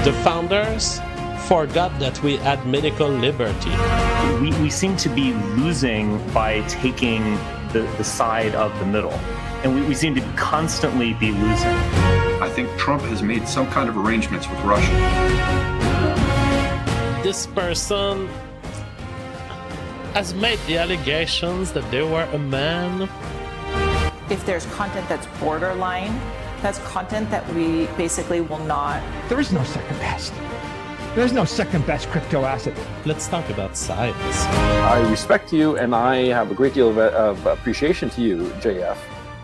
The founders forgot that we had medical liberty. We seem to be losing by taking the side of the middle. And we seem to constantly be losing. I think Trump has made some kind of arrangements with Russia. This person has made the allegations that they were a man. If there's content that's borderline, that's content that we basically will not. There is no second best. There's no second best crypto asset. Let's talk about science. I respect you, and I have a great deal of appreciation to you, JF,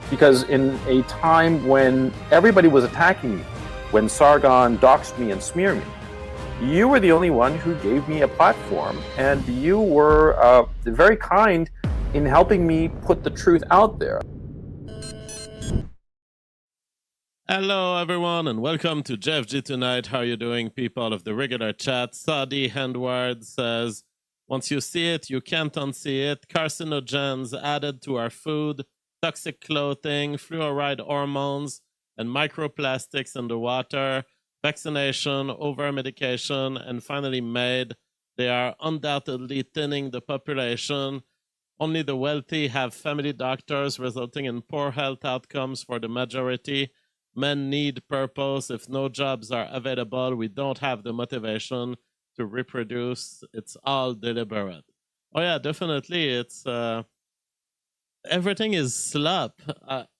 because in a time when everybody was attacking me, when Sargon doxed me and smeared me, you were the only one who gave me a platform, and you were very kind in helping me put the truth out there. Hello, everyone, and welcome to JFGT Tonight. How are you doing, people of the regular chat? Saudi Handward says, once you see it, you can't unsee it. Carcinogens added to our food, toxic clothing, fluoride hormones, and microplastics in the water, vaccination, over-medication, and finally made. They are undoubtedly thinning the population. Only the wealthy have family doctors, resulting in poor health outcomes for the majority. Men need purpose. If no jobs are available, we don't have the motivation to reproduce. It's all deliberate. Oh yeah, definitely. It's everything is slop.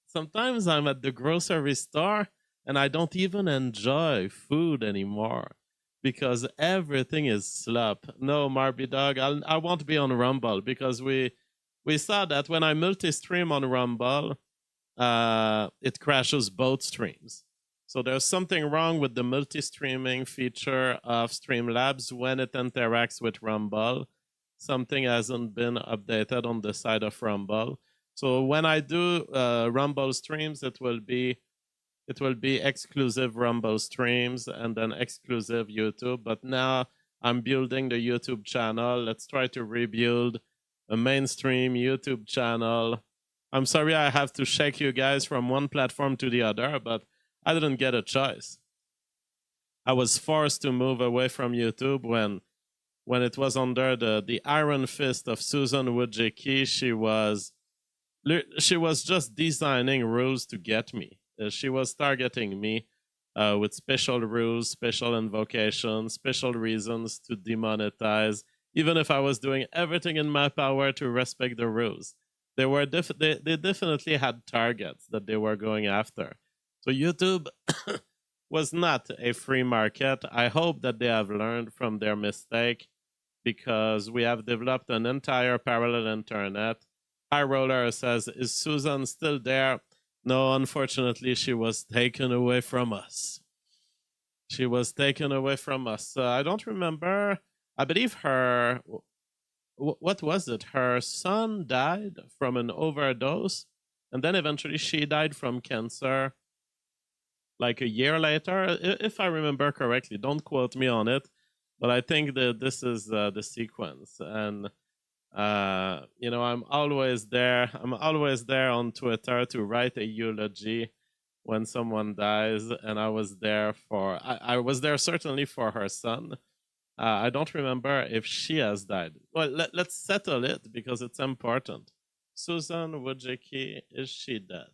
Sometimes I'm at the grocery store and I don't even enjoy food anymore because everything is slop. No, Marby Dog, I won't be on Rumble because we saw that when I multi-stream on Rumble, it crashes both streams. So there's something wrong with the multi-streaming feature of Streamlabs when it interacts with Rumble. Something hasn't been updated on the side of Rumble. So when I do Rumble streams, it will be exclusive Rumble streams and then exclusive YouTube. But now I'm building the YouTube channel. Let's try to rebuild a mainstream YouTube channel. I'm sorry I have to shake you guys from one platform to the other, but I didn't get a choice. I was forced to move away from YouTube when it was under the iron fist of Susan Wojcicki. She was just designing rules to get me. She was targeting me with special rules, special invocations, special reasons to demonetize, even if I was doing everything in my power to respect the rules. They definitely had targets that they were going after. So YouTube was not a free market. I hope that they have learned from their mistake because we have developed an entire parallel internet. High Roller says, is Susan still there? No, unfortunately, she was taken away from us. She was taken away from us. I don't remember. I believe her... What was it? Her son died from an overdose, and then eventually she died from cancer like a year later, if I remember correctly. Don't quote me on it, but I think that this is the sequence. And, I'm always there. I'm always there on Twitter to write a eulogy when someone dies, and I was there I was there certainly for her son. I don't remember if she has died. Well, let's settle it because it's important. Susan Wojcicki, is she dead?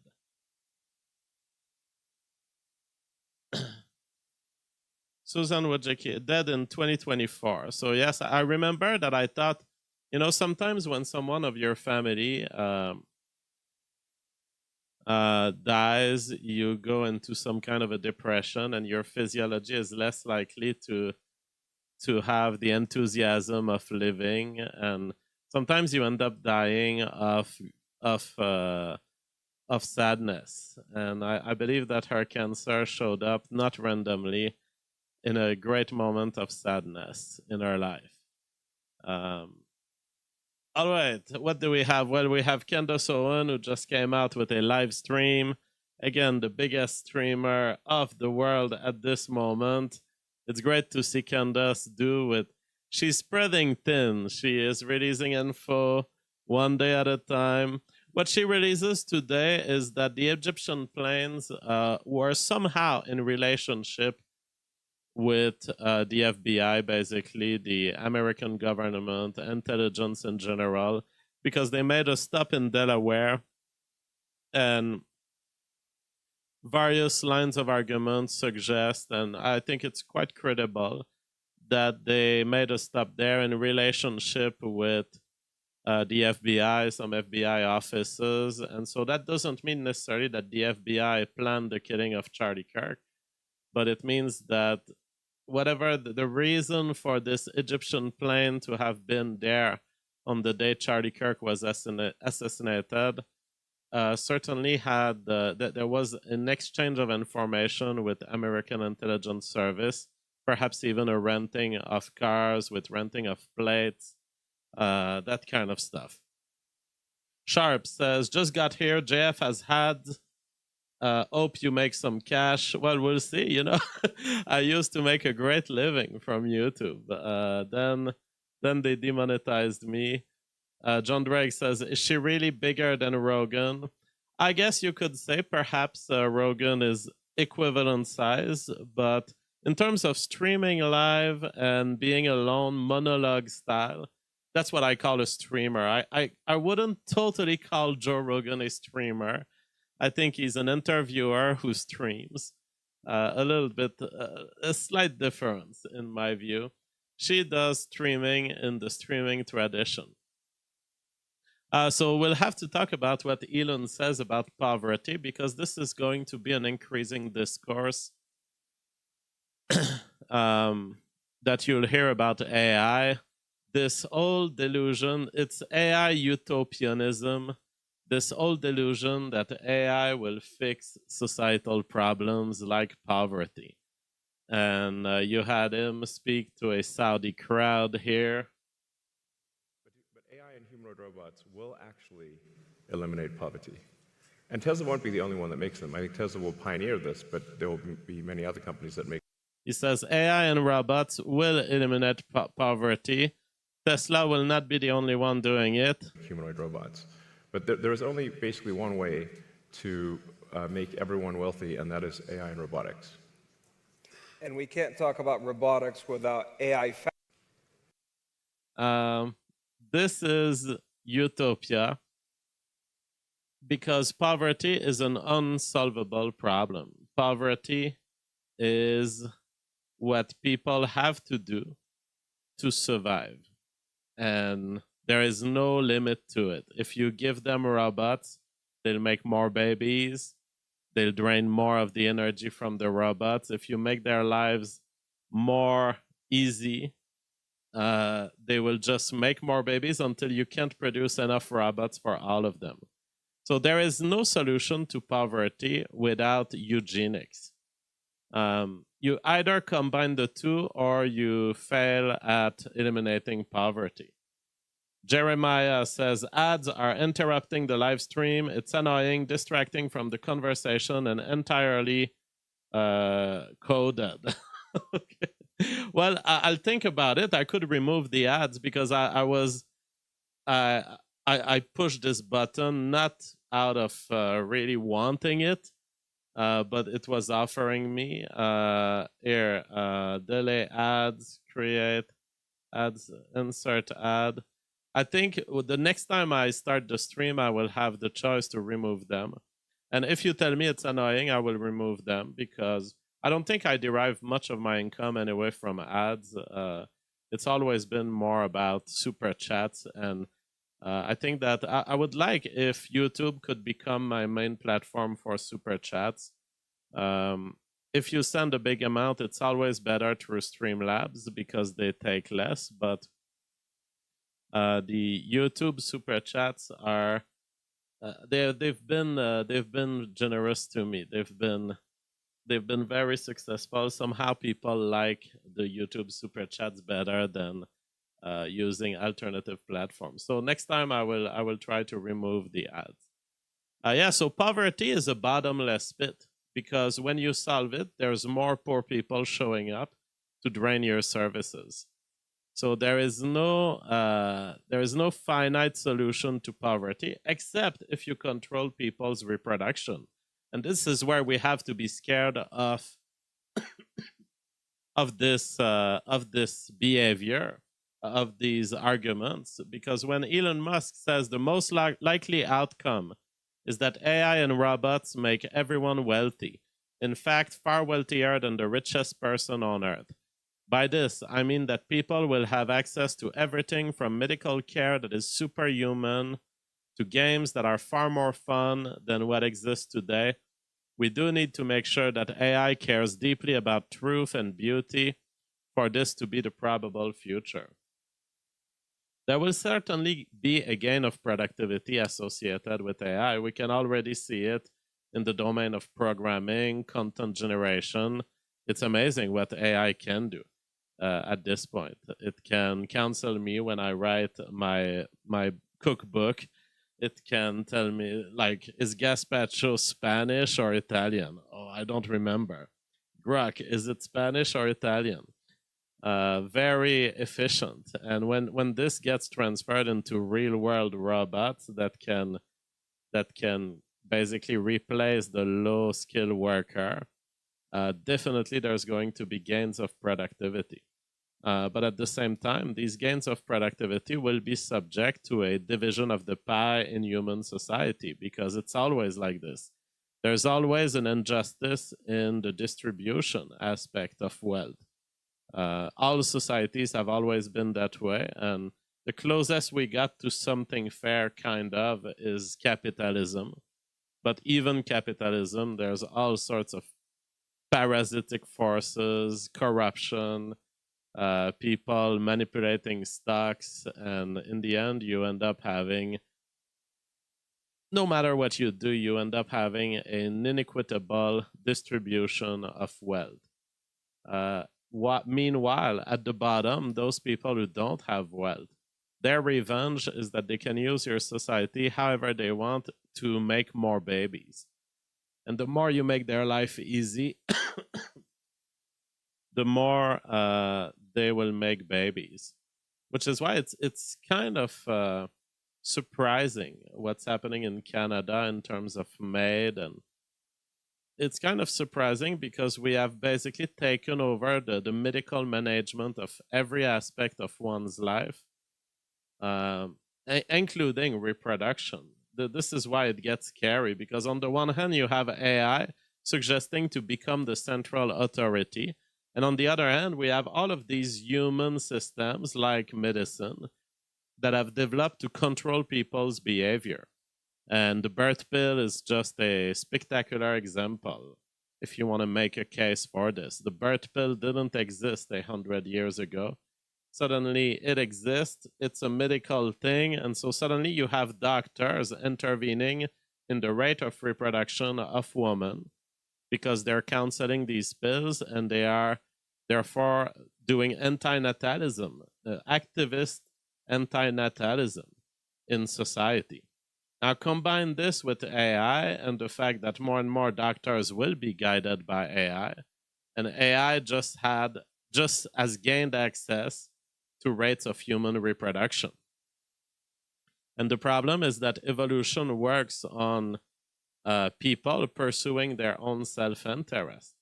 Susan Wojcicki, dead in 2024. So yes, I remember that I thought, sometimes when someone of your family dies, you go into some kind of a depression and your physiology is less likely to have the enthusiasm of living, and sometimes you end up dying of sadness. And I believe that her cancer showed up not randomly in a great moment of sadness in her life. All right, what do we have? Well, we have Candace Owen, who just came out with a live stream. Again, the biggest streamer of the world at this moment. It's great to see Candace do it. She's spreading thin. She is releasing info one day at a time. What she releases today is that the Egyptian planes were somehow in relationship with the FBI, basically, the American government, intelligence in general, because they made a stop in Delaware, and various lines of argument suggest, and I think it's quite credible, that they made a stop there in relationship with the FBI, some FBI offices. And so that doesn't mean necessarily that the FBI planned the killing of Charlie Kirk, but it means that whatever the reason for this Egyptian plane to have been there on the day Charlie Kirk was assassinated, certainly had that there was an exchange of information with American intelligence service, perhaps even a renting of cars with renting of plates, that kind of stuff. Sharp says, just got here. JF has had. Hope you make some cash. Well, we'll see. You know, I used to make a great living from YouTube. Then they demonetized me. John Drake says, is she really bigger than Rogan? I guess you could say perhaps Rogan is equivalent size, but in terms of streaming live and being alone, monologue style, that's what I call a streamer. I wouldn't totally call Joe Rogan a streamer. I think he's an interviewer who streams. A little bit, a slight difference in my view. She does streaming in the streaming tradition. So we'll have to talk about what Elon says about poverty, because this is going to be an increasing discourse that you'll hear about AI. This old delusion, it's AI utopianism, this old delusion that AI will fix societal problems like poverty. And you had him speak to a Saudi crowd here. But AI and humanoid robots will actually eliminate poverty. And Tesla won't be the only one that makes them. I think Tesla will pioneer this, but there will be many other companies that make. He says AI and robots will eliminate poverty. Tesla will not be the only one doing it. Humanoid robots. But there is only basically one way to make everyone wealthy, and that is AI and robotics. And we can't talk about robotics without AI. This is utopia, because poverty is an unsolvable problem. Poverty is what people have to do to survive. And there is no limit to it. If you give them robots, they'll make more babies. They'll drain more of the energy from the robots. If you make their lives more easy, they will just make more babies until you can't produce enough robots for all of them. So there is no solution to poverty without eugenics. You either combine the two or you fail at eliminating poverty. Jeremiah says, ads are interrupting the live stream. It's annoying, distracting from the conversation, and entirely coded. Okay. Well, I'll think about it. I could remove the ads because I pushed this button not out of really wanting it, but it was offering me here, delay ads, create ads, insert ad. I think the next time I start the stream, I will have the choice to remove them. And if you tell me it's annoying, I will remove them, because I don't think I derive much of my income anyway from ads. It's always been more about super chats. And I think that I would like if YouTube could become my main platform for super chats. If you send a big amount, it's always better through Streamlabs because they take less. But the YouTube super chats are they've been generous to me. They've been very successful. Somehow people like the YouTube super chats better than using alternative platforms. So next time I will try to remove the ads. Yeah, so poverty is a bottomless pit, because when you solve it, there's more poor people showing up to drain your services. So there is no finite solution to poverty, except if you control people's reproduction. And this is where we have to be scared of of this behavior, of these arguments, because when Elon Musk says the most likely outcome is that AI and robots make everyone wealthy, in fact, far wealthier than the richest person on earth. By this, I mean that people will have access to everything from medical care that is superhuman to games that are far more fun than what exists today. We do need to make sure that AI cares deeply about truth and beauty for this to be the probable future. There will certainly be a gain of productivity associated with AI. We can already see it in the domain of programming, content generation. It's amazing what AI can do at this point. It can counsel me when I write my cookbook. It can tell me, like, is gazpacho Spanish or Italian? Oh, I don't remember. Grok, is it Spanish or Italian? Very efficient. And when this gets transferred into real-world robots that can basically replace the low-skill worker, definitely there's going to be gains of productivity. But at the same time, these gains of productivity will be subject to a division of the pie in human society, because it's always like this. There's always an injustice in the distribution aspect of wealth. All societies have always been that way, and the closest we got to something fair, kind of, is capitalism. But even capitalism, there's all sorts of parasitic forces, corruption, people manipulating stocks, and in the end, you end up having, no matter what you do, you end up having an inequitable distribution of wealth. Meanwhile, at the bottom, those people who don't have wealth, their revenge is that they can use your society however they want to make more babies. And the more you make their life easy, the more they will make babies. Which is why it's kind of surprising what's happening in Canada in terms of maid, and it's kind of surprising because we have basically taken over the medical management of every aspect of one's life, including reproduction. This is why it gets scary, because on the one hand, you have AI suggesting to become the central authority, and on the other hand, we have all of these human systems like medicine that have developed to control people's behavior. And the birth pill is just a spectacular example, if you want to make a case for this. The birth pill didn't exist 100 years ago. Suddenly it exists, it's a medical thing, and so suddenly you have doctors intervening in the rate of reproduction of women because they're counseling these pills, and they are therefore doing antinatalism, activist antinatalism in society. Now combine this with AI and the fact that more and more doctors will be guided by AI, and AI just has gained access to rates of human reproduction. And the problem is that evolution works on people pursuing their own self-interest.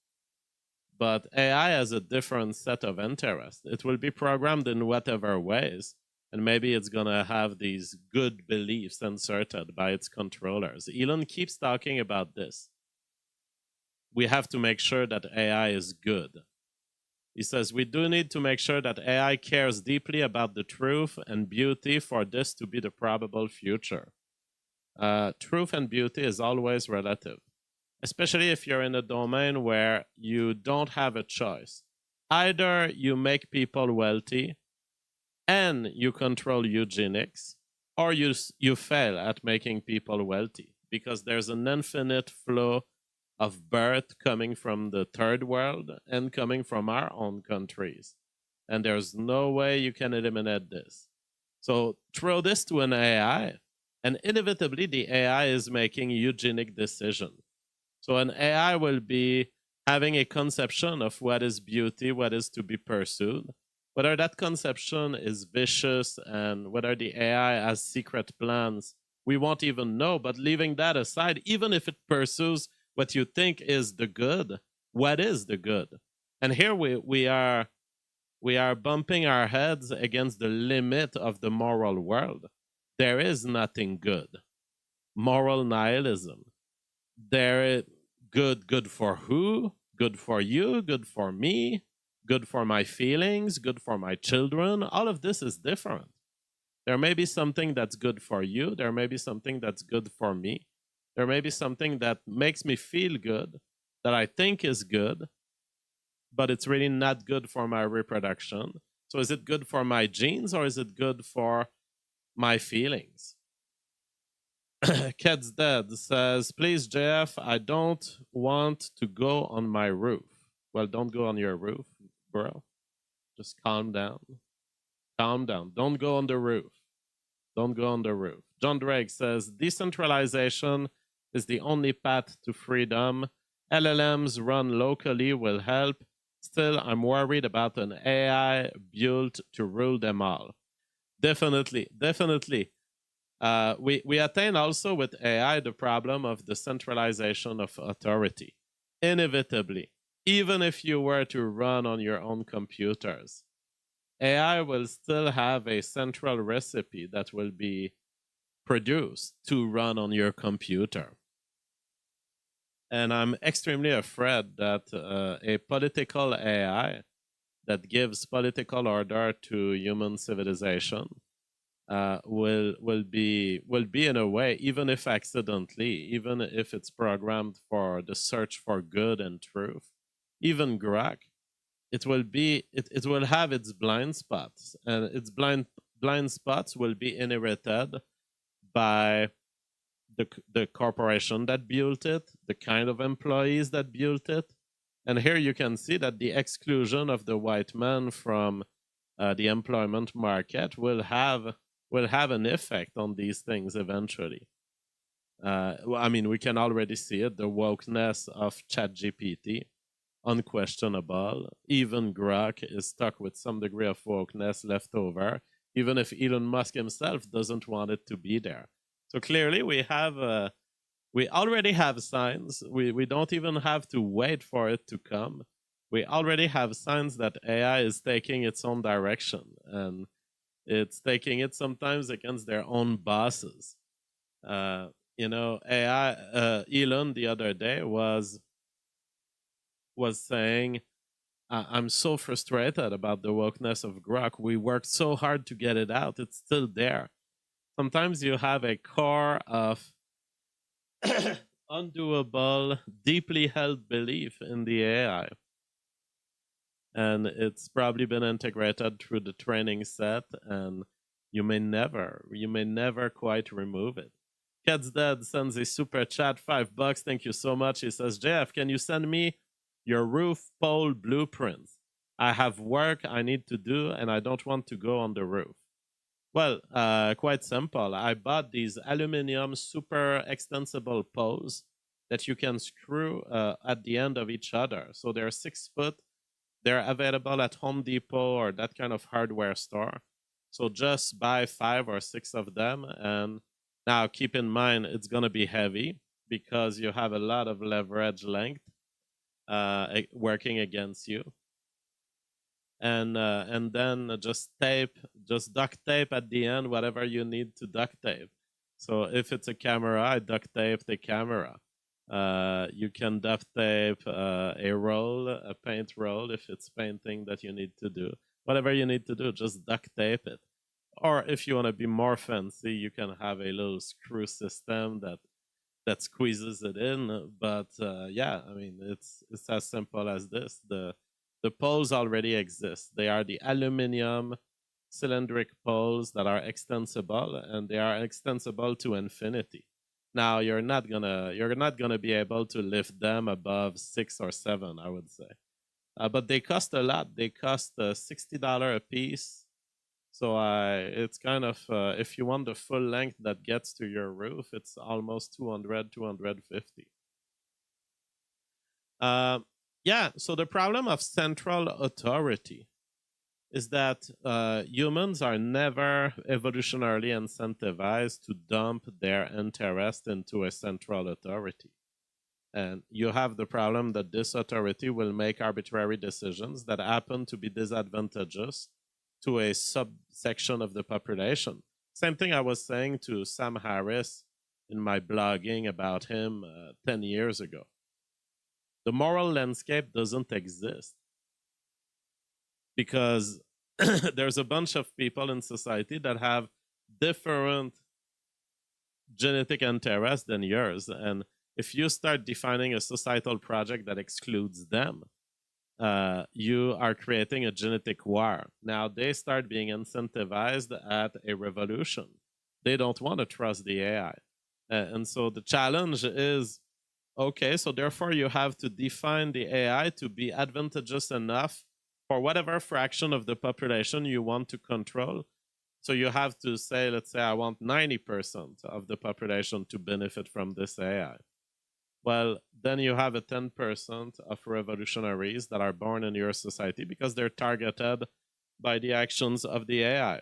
But AI has a different set of interests. It will be programmed in whatever ways, and maybe it's going to have these good beliefs inserted by its controllers. Elon keeps talking about this. We have to make sure that AI is good. He says, we do need to make sure that AI cares deeply about the truth and beauty for this to be the probable future. Truth and beauty is always relative, especially if you're in a domain where you don't have a choice. Either you make people wealthy and you control eugenics, or you fail at making people wealthy, because there's an infinite flow of birth coming from the third world and coming from our own countries. And there's no way you can eliminate this. So throw this to an AI, and inevitably the AI is making eugenic decisions. So an AI will be having a conception of what is beauty, what is to be pursued. Whether that conception is vicious and whether the AI has secret plans, we won't even know. But leaving that aside, even if it pursues what you think is the good, what is the good? And here we are bumping our heads against the limit of the moral world. There is nothing good. Moral nihilism. Good for who? Good for you, good for me, good for my feelings, good for my children. All of this is different. There may be something that's good for you. There may be something that's good for me. There may be something that makes me feel good, that I think is good, but it's really not good for my reproduction. So is it good for my genes or is it good for my feelings? Cat's Dead says, please, JF, I don't want to go on my roof. Well, don't go on your roof, bro. Just calm down. Calm down. Don't go on the roof. Don't go on the roof. John Drake says, decentralization is the only path to freedom. LLMs run locally will help. Still, I'm worried about an AI built to rule them all. Definitely. We attain also with AI the problem of the centralization of authority. Inevitably, even if you were to run on your own computers, AI will still have a central recipe that will be produced to run on your computer. And I'm extremely afraid that a political AI that gives political order to human civilization will be in a way, even if accidentally, even if it's programmed for the search for good and truth, even Grok, it will have its blind spots, and its blind spots will be inherited by the corporation that built it, the kind of employees that built it. And here you can see that the exclusion of the white man from the employment market will have an effect on these things eventually. I mean, we can already see it, the wokeness of ChatGPT, unquestionable. Even Grok is stuck with some degree of wokeness left over, even if Elon Musk himself doesn't want it to be there. So clearly we already have signs. We don't even have to wait for it to come. We already have signs that AI is taking its own direction, and it's taking it sometimes against their own bosses. AI, Elon the other day was saying, I'm so frustrated about the wokeness of Grok. We worked so hard to get it out. It's still there. Sometimes you have a core of undoable, deeply held belief in the AI. And it's probably been integrated through the training set, and you may never quite remove it. Cat's Dead sends a super chat, $5. Thank you so much. He says, JF, can you send me your roof pole blueprints? I have work I need to do, and I don't want to go on the roof. Well, quite simple. I bought these aluminum super extensible poles that you can screw at the end of each other. So they're 6 foot. They're available at Home Depot or that kind of hardware store. So just buy 5 or 6 of them. And now keep in mind, it's going to be heavy because you have a lot of leverage length working against you. And then just duct tape at the end, whatever you need to duct tape. So if it's a camera, I duct tape the camera. You can duct tape a paint roll if it's painting that you need to do. Whatever you need to do, just duct tape it. Or if you want to be more fancy, you can have a little screw system that squeezes it in. But yeah, I mean, it's as simple as this. The poles already exist. They are the aluminum cylindric poles that are extensible, and they are extensible to infinity. Now you're not gonna be able to lift them above 6 or 7, I would say. But they cost a lot. They cost $60 a piece. So it's kind of if you want the full length that gets to your roof, it's almost 200, 250. Yeah, so the problem of central authority is that humans are never evolutionarily incentivized to dump their interest into a central authority. And you have the problem that this authority will make arbitrary decisions that happen to be disadvantageous to a subsection of the population. Same thing I was saying to Sam Harris in my blogging about him 10 years ago. The moral landscape doesn't exist because there's a bunch of people in society that have different genetic interests than yours. And if you start defining a societal project that excludes them, you are creating a genetic war. Now they start being incentivized at a revolution. They don't want to trust the AI. And so the challenge is, okay, so therefore you have to define the AI to be advantageous enough for whatever fraction of the population you want to control. So you have to say, let's say I want 90% of the population to benefit from this AI. Well, then you have a 10% of revolutionaries that are born in your society because they're targeted by the actions of the AI.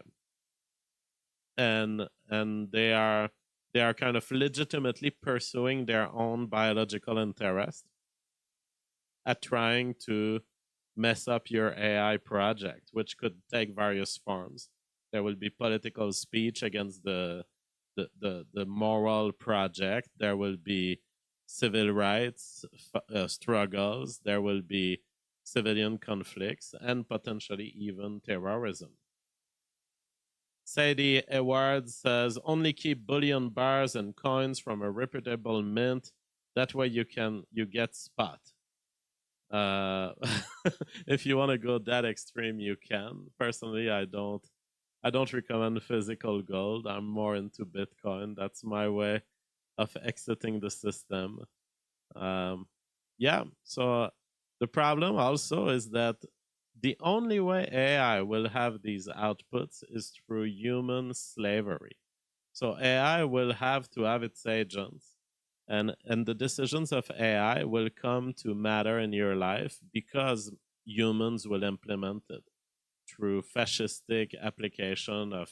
And they are kind of legitimately pursuing their own biological interest at trying to mess up your AI project, which could take various forms. There will be political speech against the moral project. There will be civil rights struggles. There will be civilian conflicts and potentially even terrorism. Sadie Edwards says, only keep bullion bars and coins from a reputable mint. That way you get spot. If you want to go that extreme, you can. Personally, I don't recommend physical gold. I'm more into Bitcoin. That's my way of exiting the system. Yeah, so the problem also is that the only way AI will have these outputs is through human slavery. So AI will have to have its agents, and the decisions of AI will come to matter in your life because humans will implement it through fascistic application of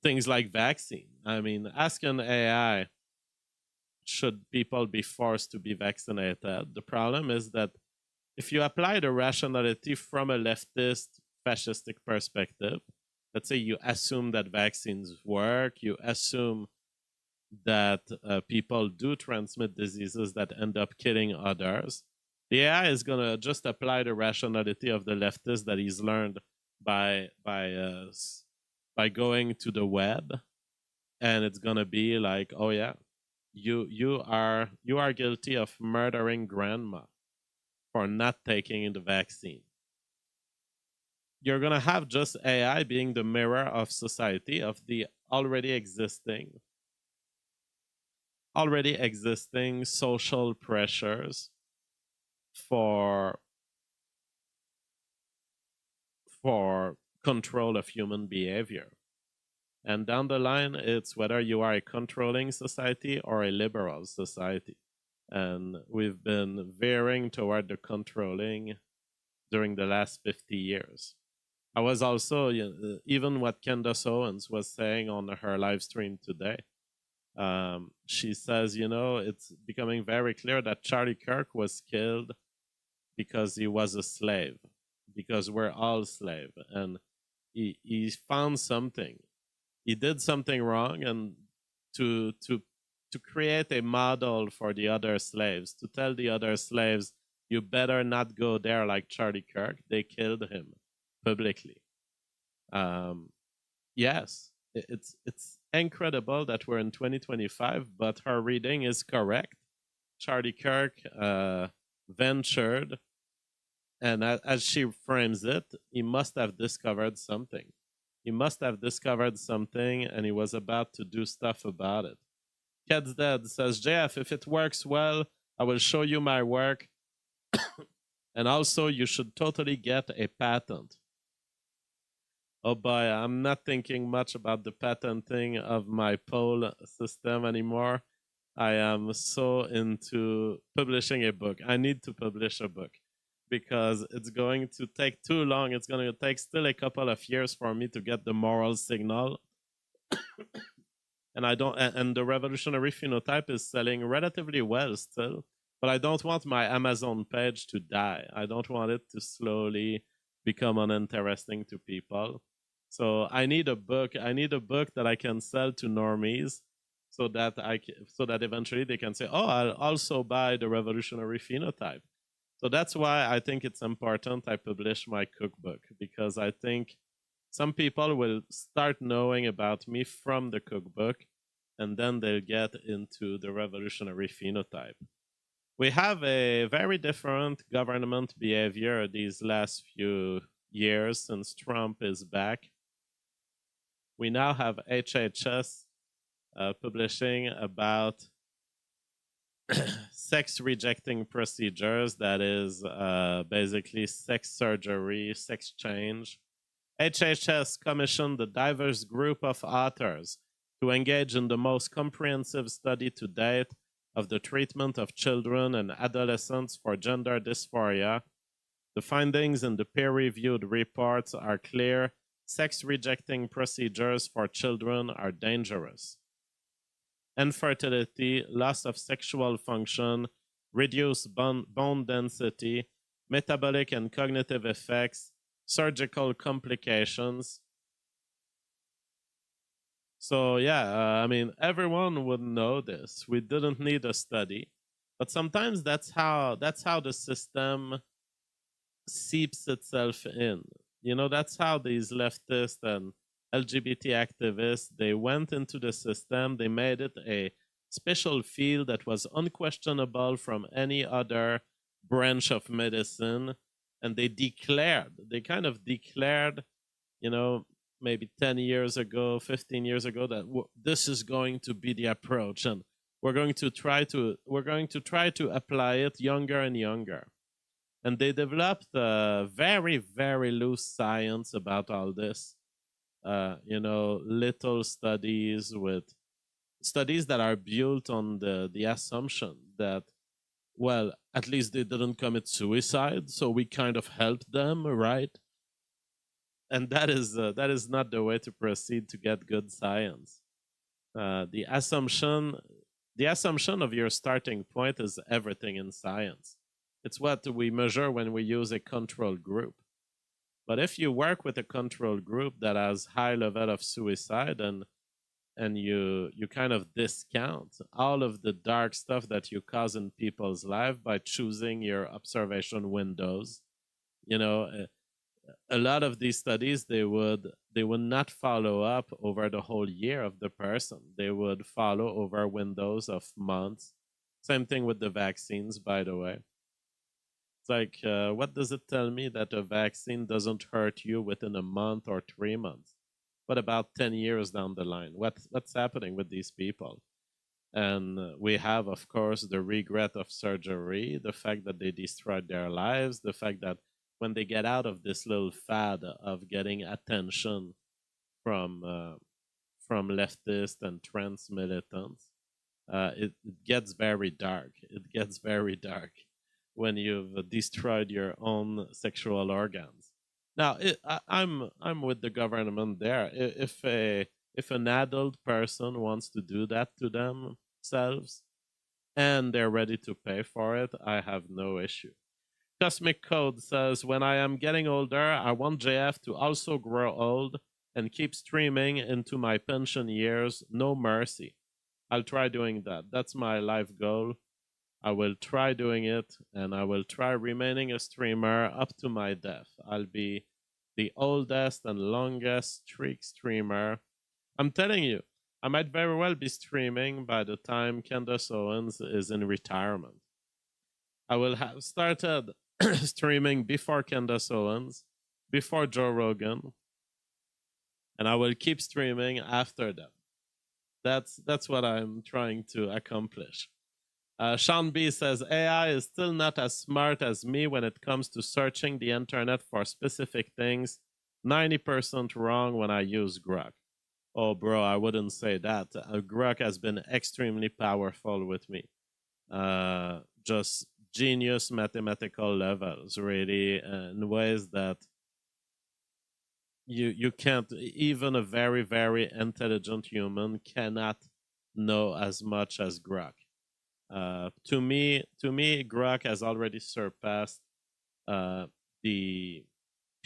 things like vaccine. I mean, ask an AI, should people be forced to be vaccinated? The problem is that if you apply the rationality from a leftist fascistic perspective, let's say you assume that vaccines work, you assume that people do transmit diseases that end up killing others, the AI is going to just apply the rationality of the leftist that he's learned by going to the web, and it's going to be like, oh yeah, you are guilty of murdering grandma for not taking the vaccine. You're going to have just AI being the mirror of society, of the already existing social pressures for control of human behavior. And down the line, it's whether you are a controlling society or a liberal society. And we've been veering toward the controlling during the last 50 years. I was also, even what Candace Owens was saying on her live stream today, she says, it's becoming very clear that Charlie Kirk was killed because he was a slave, because we're all slaves. And he found something. He did something wrong, and to create a model for the other slaves, to tell the other slaves, you better not go there like Charlie Kirk, they killed him publicly. Yes, it's incredible that we're in 2025, but her reading is correct. Charlie Kirk ventured, and as she frames it, he must have discovered something. He must have discovered something, and he was about to do stuff about it. Cat's Dead says, JF, if it works well, I will show you my work. And also, you should totally get a patent. Oh boy, I'm not thinking much about the patenting of my poll system anymore. I am so into publishing a book. I need to publish a book because it's going to take too long. It's going to take still a couple of years for me to get the moral signal. and I don't. And the Revolutionary Phenotype is selling relatively well still. But I don't want my Amazon page to die. I don't want it to slowly become uninteresting to people. So I need a book. I need a book that I can sell to normies, so that eventually they can say, "Oh, I'll also buy the Revolutionary Phenotype." So that's why I think it's important I publish my cookbook, because I think some people will start knowing about me from the cookbook, and then they'll get into the Revolutionary Phenotype. We have a very different government behavior these last few years since Trump is back. We now have HHS publishing about sex rejecting procedures, that is basically sex surgery, sex change. HHS commissioned a diverse group of authors to engage in the most comprehensive study to date of the treatment of children and adolescents for gender dysphoria. The findings in the peer-reviewed reports are clear. Sex-rejecting procedures for children are dangerous. Infertility, loss of sexual function, reduced bone density, metabolic and cognitive effects, surgical complications. So yeah, I mean, everyone would know this. We didn't need a study, but sometimes that's how the system seeps itself in. You know, that's how these leftists and LGBT activists, they went into the system, they made it a special field that was unquestionable from any other branch of medicine, and they kind of declared, you know, maybe 10 years ago, 15 years ago, that this is going to be the approach, and we're going to try to apply it younger and younger. And they developed a very, very loose science about all this. You know, little studies that are built on the assumption that, well, at least they didn't commit suicide, so we kind of helped them, right? And that is not the way to proceed to get good science. The assumption of your starting point is everything in science. It's what we measure when we use a control group. But if you work with a control group that has high level of suicide, and you kind of discount all of the dark stuff that you cause in people's life by choosing your observation windows, you know, a lot of these studies, they would not follow up over the whole year of the person. They would follow over windows of months. Same thing with the vaccines, by the way. It's like, what does it tell me that a vaccine doesn't hurt you within a month or 3 months? What about 10 years down the line? What's happening with these people? And we have, of course, the regret of surgery, the fact that they destroyed their lives, the fact that when they get out of this little fad of getting attention from leftists and trans militants, it gets very dark. It gets very dark when you've destroyed your own sexual organs. Now, I'm with the government there. If an adult person wants to do that to themselves and they're ready to pay for it, I have no issue. Cosmic Code says, when I am getting older, I want JF to also grow old and keep streaming into my pension years. No mercy. I'll try doing that. That's my life goal. I will try doing it, and I will try remaining a streamer up to my death. I'll be the oldest and longest streak streamer. I'm telling you, I might very well be streaming by the time Candace Owens is in retirement. I will have started streaming before Candace Owens, before Joe Rogan, and I will keep streaming after them. That's what I'm trying to accomplish. Sean B says, AI is still not as smart as me when it comes to searching the internet for specific things. 90% wrong when I use Grok. Oh, bro, I wouldn't say that. Grok has been extremely powerful with me. Just genius mathematical levels, really, in ways that you can't, even a very, very intelligent human cannot know as much as Grok. To me, Grok has already surpassed the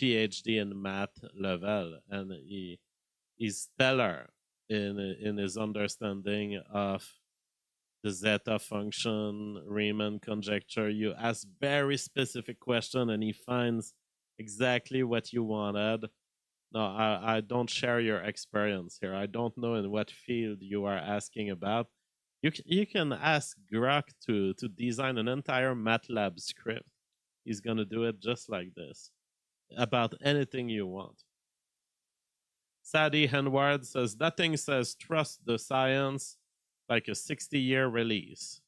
PhD in math level, and he's stellar in his understanding of the zeta function, Riemann conjecture. You ask very specific question, and he finds exactly what you wanted. No, I don't share your experience here. I don't know in what field you are asking about. You can ask Grok to design an entire MATLAB script. He's going to do it just like this, about anything you want. Sadie Henward says, nothing says trust the science like a 60-year release.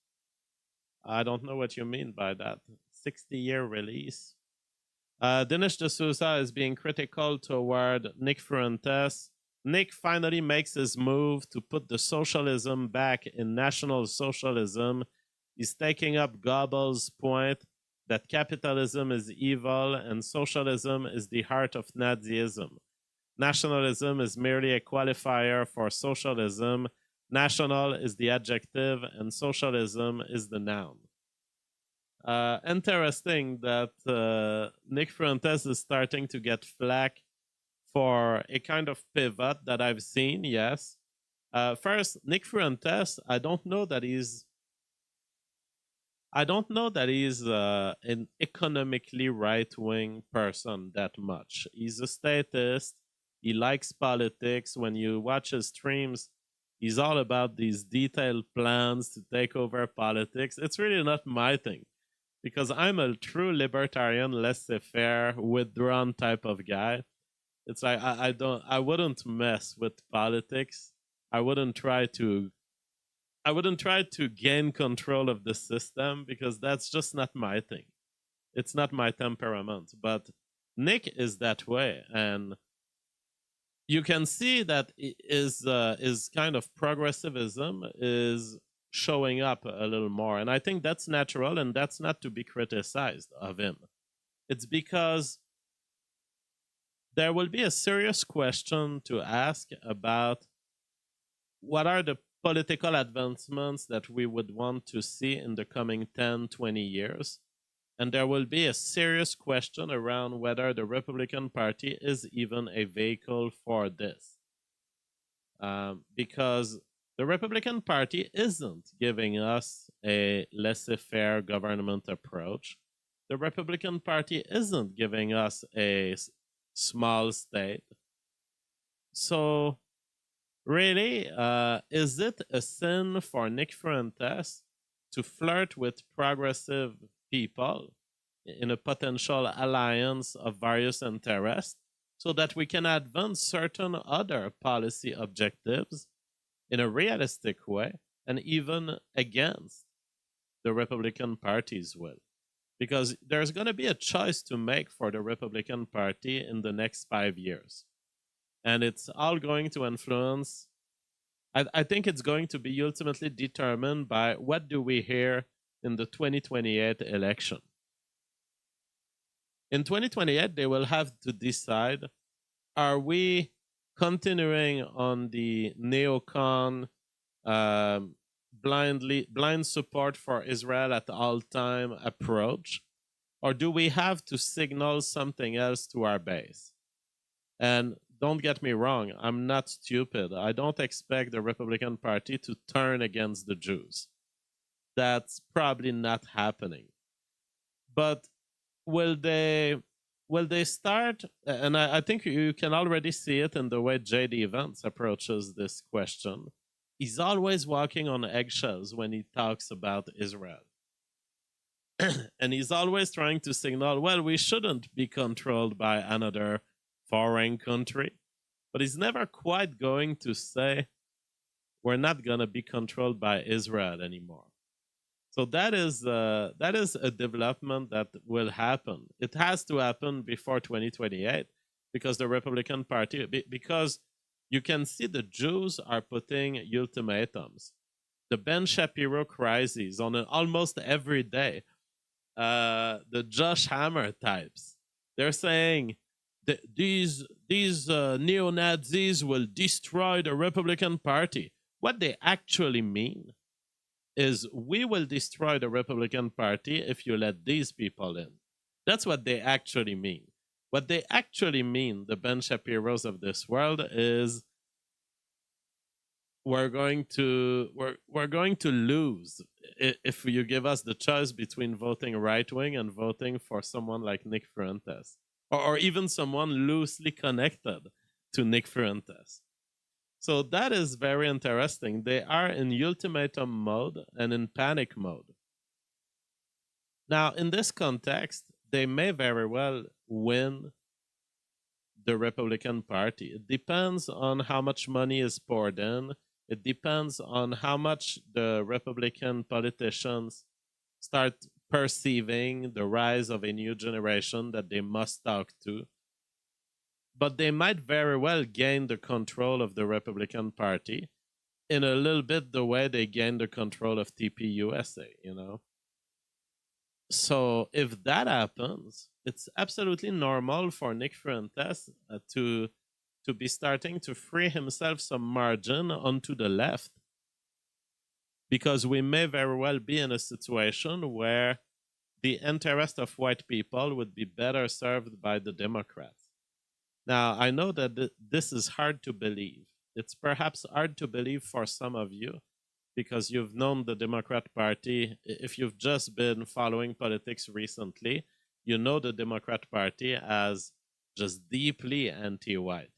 I don't know what you mean by that. 60-year release? Dinesh D'Souza is being critical toward Nick Fuentes. Nick finally makes his move to put the socialism back in National Socialism. He's taking up Goebbels' point that capitalism is evil and socialism is the heart of Nazism. Nationalism is merely a qualifier for socialism. National is the adjective and socialism is the noun. Interesting that Nick Fuentes is starting to get flack for a kind of pivot that I've seen, yes. First, Nick Fuentes, I don't know that he's an economically right-wing person that much. He's a statist. He likes politics. When you watch his streams, he's all about these detailed plans to take over politics. It's really not my thing, because I'm a true libertarian, laissez-faire, withdrawn type of guy. It's like I wouldn't mess with politics. I wouldn't try to gain control of the system, because that's just not my thing. It's not my temperament. But Nick is that way, and you can see that is kind of progressivism is showing up a little more, and I think that's natural, and that's not to be criticized of him. It's because there will be a serious question to ask about what are the political advancements that we would want to see in the coming 10, 20 years. And there will be a serious question around whether the Republican Party is even a vehicle for this. Because the Republican Party isn't giving us a laissez-faire government approach. The Republican Party isn't giving us a small state. So really, is it a sin for Nick Fuentes to flirt with progressive people in a potential alliance of various interests so that we can advance certain other policy objectives in a realistic way and even against the Republican Party's will? Because there's going to be a choice to make for the Republican Party in the next 5 years. And it's all going to influence, I think it's going to be ultimately determined by what do we hear in the 2028 election. In 2028, they will have to decide, are we continuing on the neocon blind support for Israel at all time approach, or do we have to signal something else to our base? And don't get me wrong, I'm not stupid. I don't expect the Republican Party to turn against the Jews. That's probably not happening. But will they start, and I think you can already see it in the way J.D. Vance approaches this question. He's always walking on eggshells when he talks about Israel. And he's always trying to signal, well, we shouldn't be controlled by another foreign country. But he's never quite going to say, we're not going to be controlled by Israel anymore. So that is a development that will happen. It has to happen before 2028 because the Republican Party, because you can see the Jews are putting ultimatums. The Ben Shapiro crises on almost every day. The Josh Hammer types, they're saying these neo-Nazis will destroy the Republican Party. What they actually mean is we will destroy the Republican Party if you let these people in. That's what they actually mean. What they actually mean, the Ben Shapiro's of this world, is we're going to lose if you give us the choice between voting right wing and voting for someone like Nick Fuentes, or even someone loosely connected to Nick Fuentes. So that is very interesting. They are in ultimatum mode and in panic mode. Now, in this context, they may very well win the Republican Party. It depends on how much money is poured in. It depends on how much the Republican politicians start perceiving the rise of a new generation that they must talk to. But they might very well gain the control of the Republican Party in a little bit the way they gained the control of TPUSA, you know? So if that happens, it's absolutely normal for Nick Fuentes to be starting to free himself some margin onto the left, because we may very well be in a situation where the interest of white people would be better served by the Democrats. Now, I know that this is hard to believe. It's perhaps hard to believe for some of you because you've known the Democrat Party. If you've just been following politics recently, you know the Democrat Party as just deeply anti-white.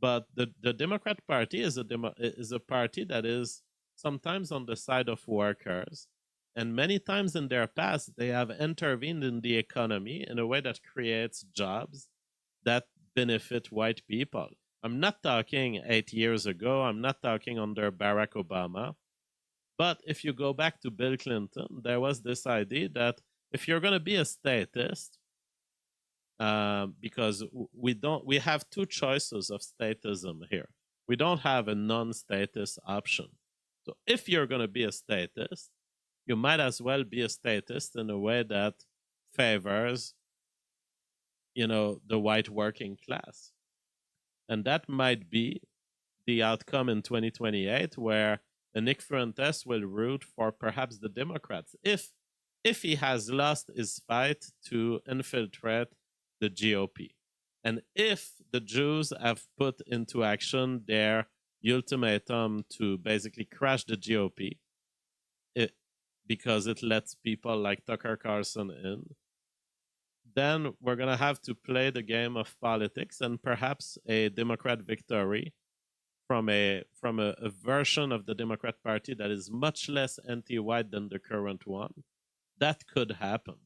But the Democrat Party is a party that is sometimes on the side of workers, and many times in their past, they have intervened in the economy in a way that creates jobs that benefit white people. I'm not talking 8 years ago. I'm not talking under Barack Obama. But if you go back to Bill Clinton, there was this idea that if you're going to be a statist, because we have two choices of statism here. We don't have a non-statist option. So if you're going to be a statist, you might as well be a statist in a way that favors, the white working class. And that might be the outcome in 2028, where Nick Fuentes will root for perhaps the Democrats if he has lost his fight to infiltrate the GOP. And if the Jews have put into action their ultimatum to basically crash the GOP, because it lets people like Tucker Carlson in, then we're going to have to play the game of politics, and perhaps a Democrat victory from a version of the Democrat Party that is much less anti-white than the current one. That could happen.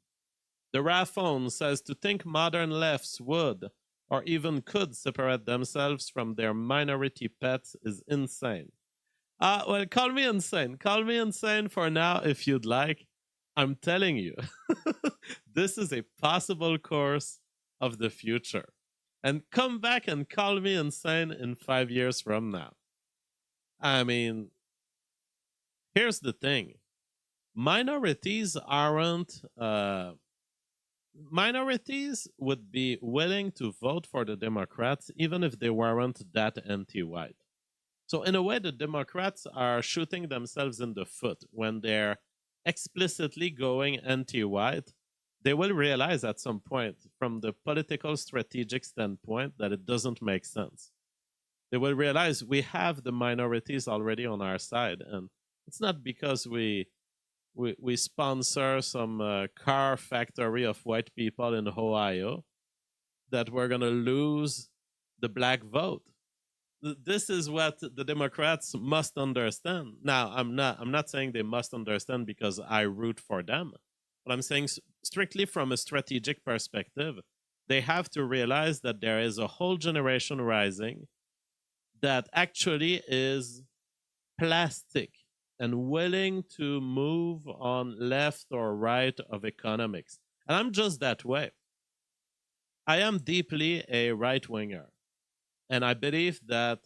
The Raphone says to think modern lefts would or even could separate themselves from their minority pets is insane. Well, call me insane. Call me insane for now if you'd like. I'm telling you, this is a possible course of the future. And come back and call me insane in 5 years from now. I mean, here's the thing. Minorities would be willing to vote for the Democrats even if they weren't that anti-white. So in a way, the Democrats are shooting themselves in the foot when they're explicitly going anti-white. They will realize at some point, from the political strategic standpoint, that it doesn't make sense. They will realize we have the minorities already on our side, and it's not because we sponsor some car factory of white people in Ohio that we're going to lose the black vote. This is what the Democrats must understand. Now, I'm not saying they must understand because I root for them, but I'm saying strictly from a strategic perspective, they have to realize that there is a whole generation rising that actually is plastic and willing to move on left or right of economics. And I'm just that way. I am deeply a right-winger. And I believe that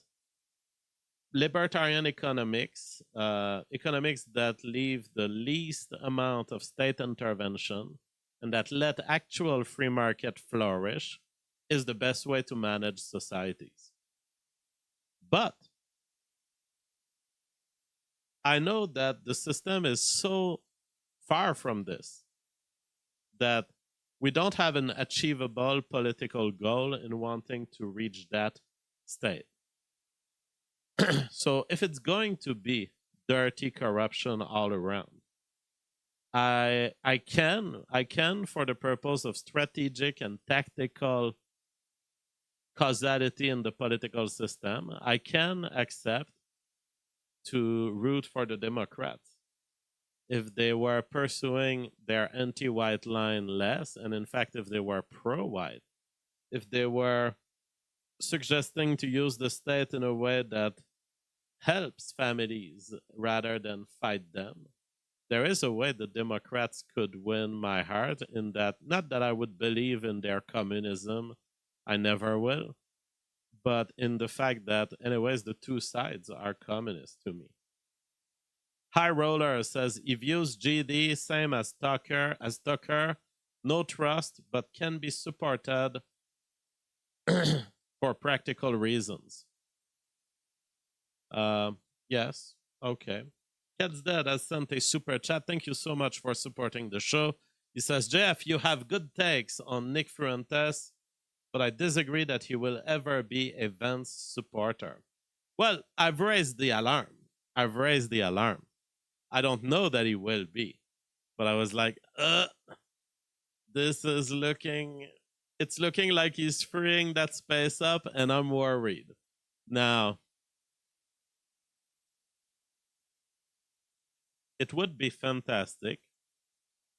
libertarian economics, economics that leave the least amount of state intervention and that let actual free market flourish, is the best way to manage societies. But I know that the system is so far from this that we don't have an achievable political goal in wanting to reach that state. So if it's going to be dirty corruption all around, I can, for the purpose of strategic and tactical causality in the political system, I can accept to root for the Democrats if they were pursuing their anti-white line less, and in fact, if they were pro-white, if they were suggesting to use the state in a way that helps families rather than fight them. There is a way the Democrats could win my heart in that, not that I would believe in their communism, I never will, but in the fact that, anyways, the two sides are communist to me. High Roller says, he views GD same as Tucker, no trust, but can be supported for practical reasons. Yes, okay. Cat's Dead has sent a super chat. Thank you so much for supporting the show. He says, Jeff, you have good takes on Nick Fuentes, but I disagree that he will ever be a Vance supporter. Well, I've raised the alarm. I don't know that he will be, but I was like, this is it's looking like he's freeing that space up, and I'm worried. Now, it would be fantastic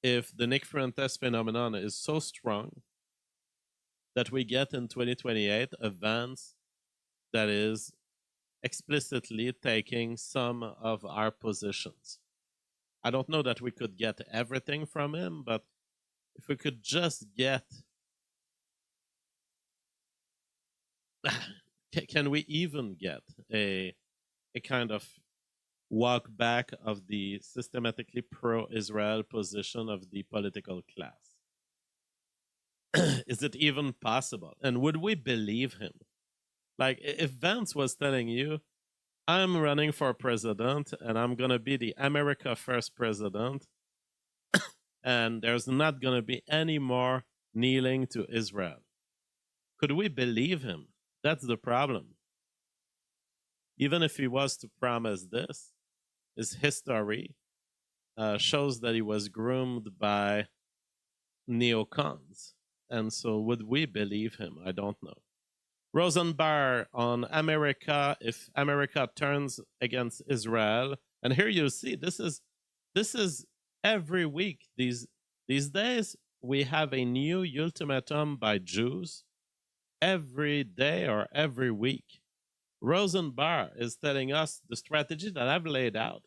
if the Nick Fuentes phenomenon is so strong that we get in 2028 a Vance that is explicitly taking some of our positions. I don't know that we could get everything from him, but if we could just get... Can we even get a kind of walk back of the systematically pro-Israel position of the political class? Is it even possible? And would we believe him? Like, if Vance was telling you, I'm running for president and I'm going to be the America First president, and there's not going to be any more kneeling to Israel, could we believe him? That's the problem. Even if he was to promise this, his history shows that he was groomed by neocons. And so would we believe him? I don't know. Rosenbar on America, if America turns against Israel, and here you see, this is every week. These days, we have a new ultimatum by Jews every day or every week. Rosenbar is telling us the strategy that I've laid out,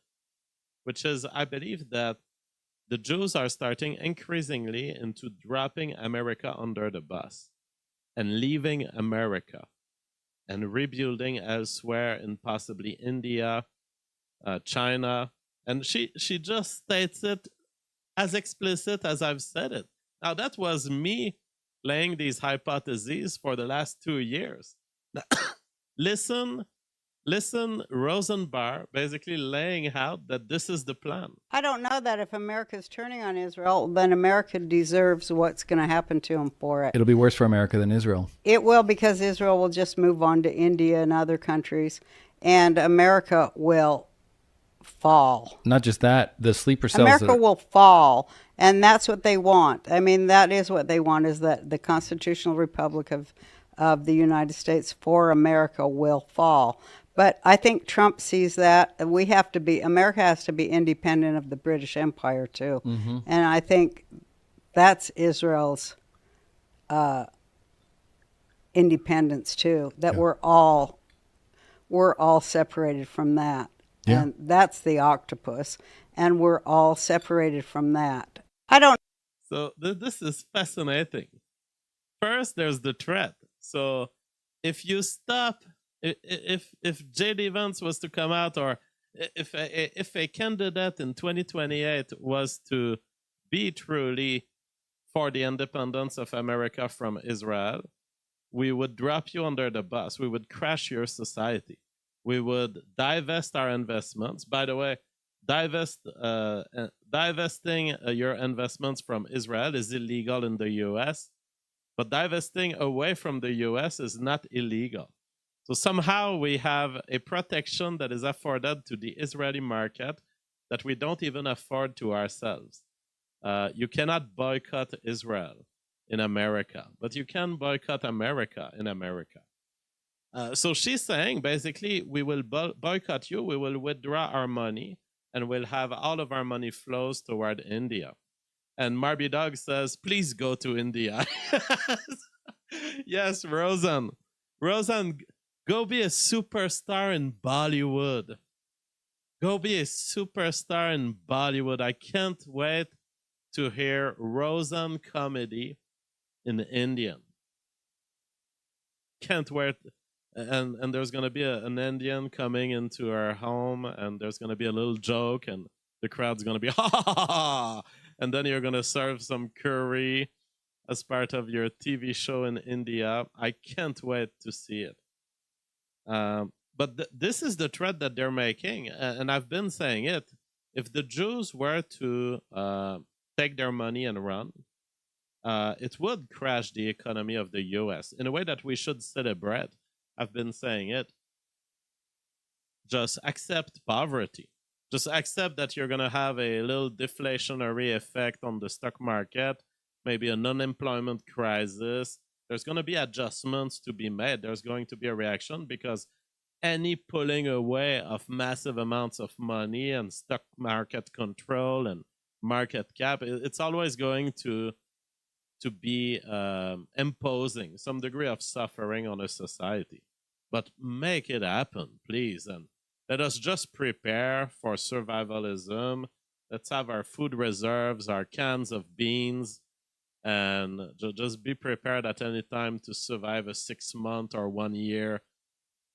which is, I believe that the Jews are starting increasingly into dropping America under the bus and leaving America and rebuilding elsewhere in possibly India, China. And she just states it as explicit as I've said it. Now, that was me laying these hypotheses for the last 2 years. Now, listen, Rosenbar basically laying out that this is the plan. I don't know that if America's turning on Israel, then America deserves what's going to happen to them for it. It'll be worse for America than Israel. It will, because Israel will just move on to India and other countries, and America will fall. Not just that, the sleeper cells. America will fall, and that's what they want. I mean, that is what they want, is that the constitutional republic of the United States for America will fall. But I think Trump sees that America has to be independent of the British Empire too. Mm-hmm. And I think that's Israel's independence too, that we're all separated from that. Yeah. And that's the octopus, and we're all separated from that. So this is fascinating. First, there's the threat. So if you stop, if J.D. Vance was to come out, or if a candidate in 2028 was to be truly for the independence of America from Israel, we would drop you under the bus. We would crash your society. We would divest our investments. By the way, divesting your investments from Israel is illegal in the US, but divesting away from the US is not illegal. So somehow we have a protection that is afforded to the Israeli market that we don't even afford to ourselves. You cannot boycott Israel in America, but you can boycott America in America. So she's saying, basically, we will boycott you, we will withdraw our money, and we'll have all of our money flows toward India. And Marby Dog says, please go to India. Yes, Roseanne. Roseanne, go be a superstar in Bollywood. Go be a superstar in Bollywood. I can't wait to hear Roseanne comedy in Indian. Can't wait. And there's going to be an Indian coming into our home, and there's going to be a little joke, and the crowd's going to be, ha, ha, ha, ha. And then you're going to serve some curry as part of your TV show in India. I can't wait to see it. But this is the threat that they're making, and I've been saying it. If the Jews were to take their money and run, it would crash the economy of the US in a way that we should celebrate. I've been saying it. Just accept poverty. Just accept that you're going to have a little deflationary effect on the stock market, maybe an unemployment crisis. There's going to be adjustments to be made. There's going to be a reaction because any pulling away of massive amounts of money and stock market control and market cap, it's always going to be imposing some degree of suffering on a society. But make it happen, please. And let us just prepare for survivalism. Let's have our food reserves, our cans of beans, and just be prepared at any time to survive a 6-month or 1 year,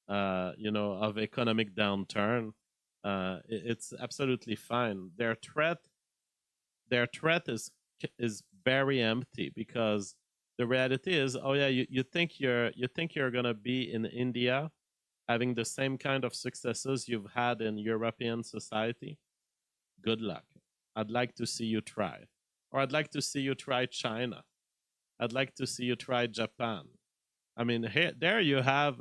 of economic downturn. It's absolutely fine. Their threat is very empty, because the reality is, oh yeah, you think you're gonna be in India having the same kind of successes you've had in European society? Good luck. I'd like to see you try. Or I'd like to see you try China. I'd like to see you try Japan. I mean, there you have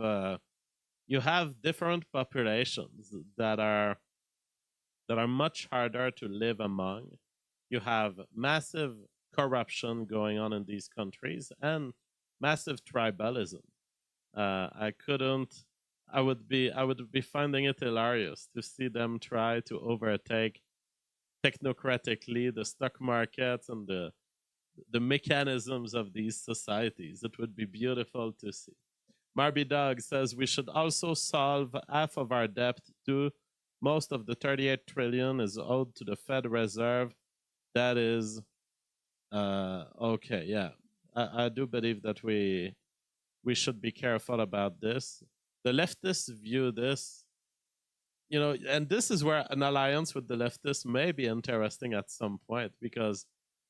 different populations that are much harder to live among. You have massive corruption going on in these countries and massive tribalism. I would be finding it hilarious to see them try to overtake technocratically the stock markets and the mechanisms of these societies. It would be beautiful to see. Marby Dog says we should also solve half of our debt too. Most of the 38 trillion is owed to the Fed Reserve. That is okay. Yeah, I do believe that we should be careful about this. The leftists view this, and this is where an alliance with the leftists may be interesting at some point, because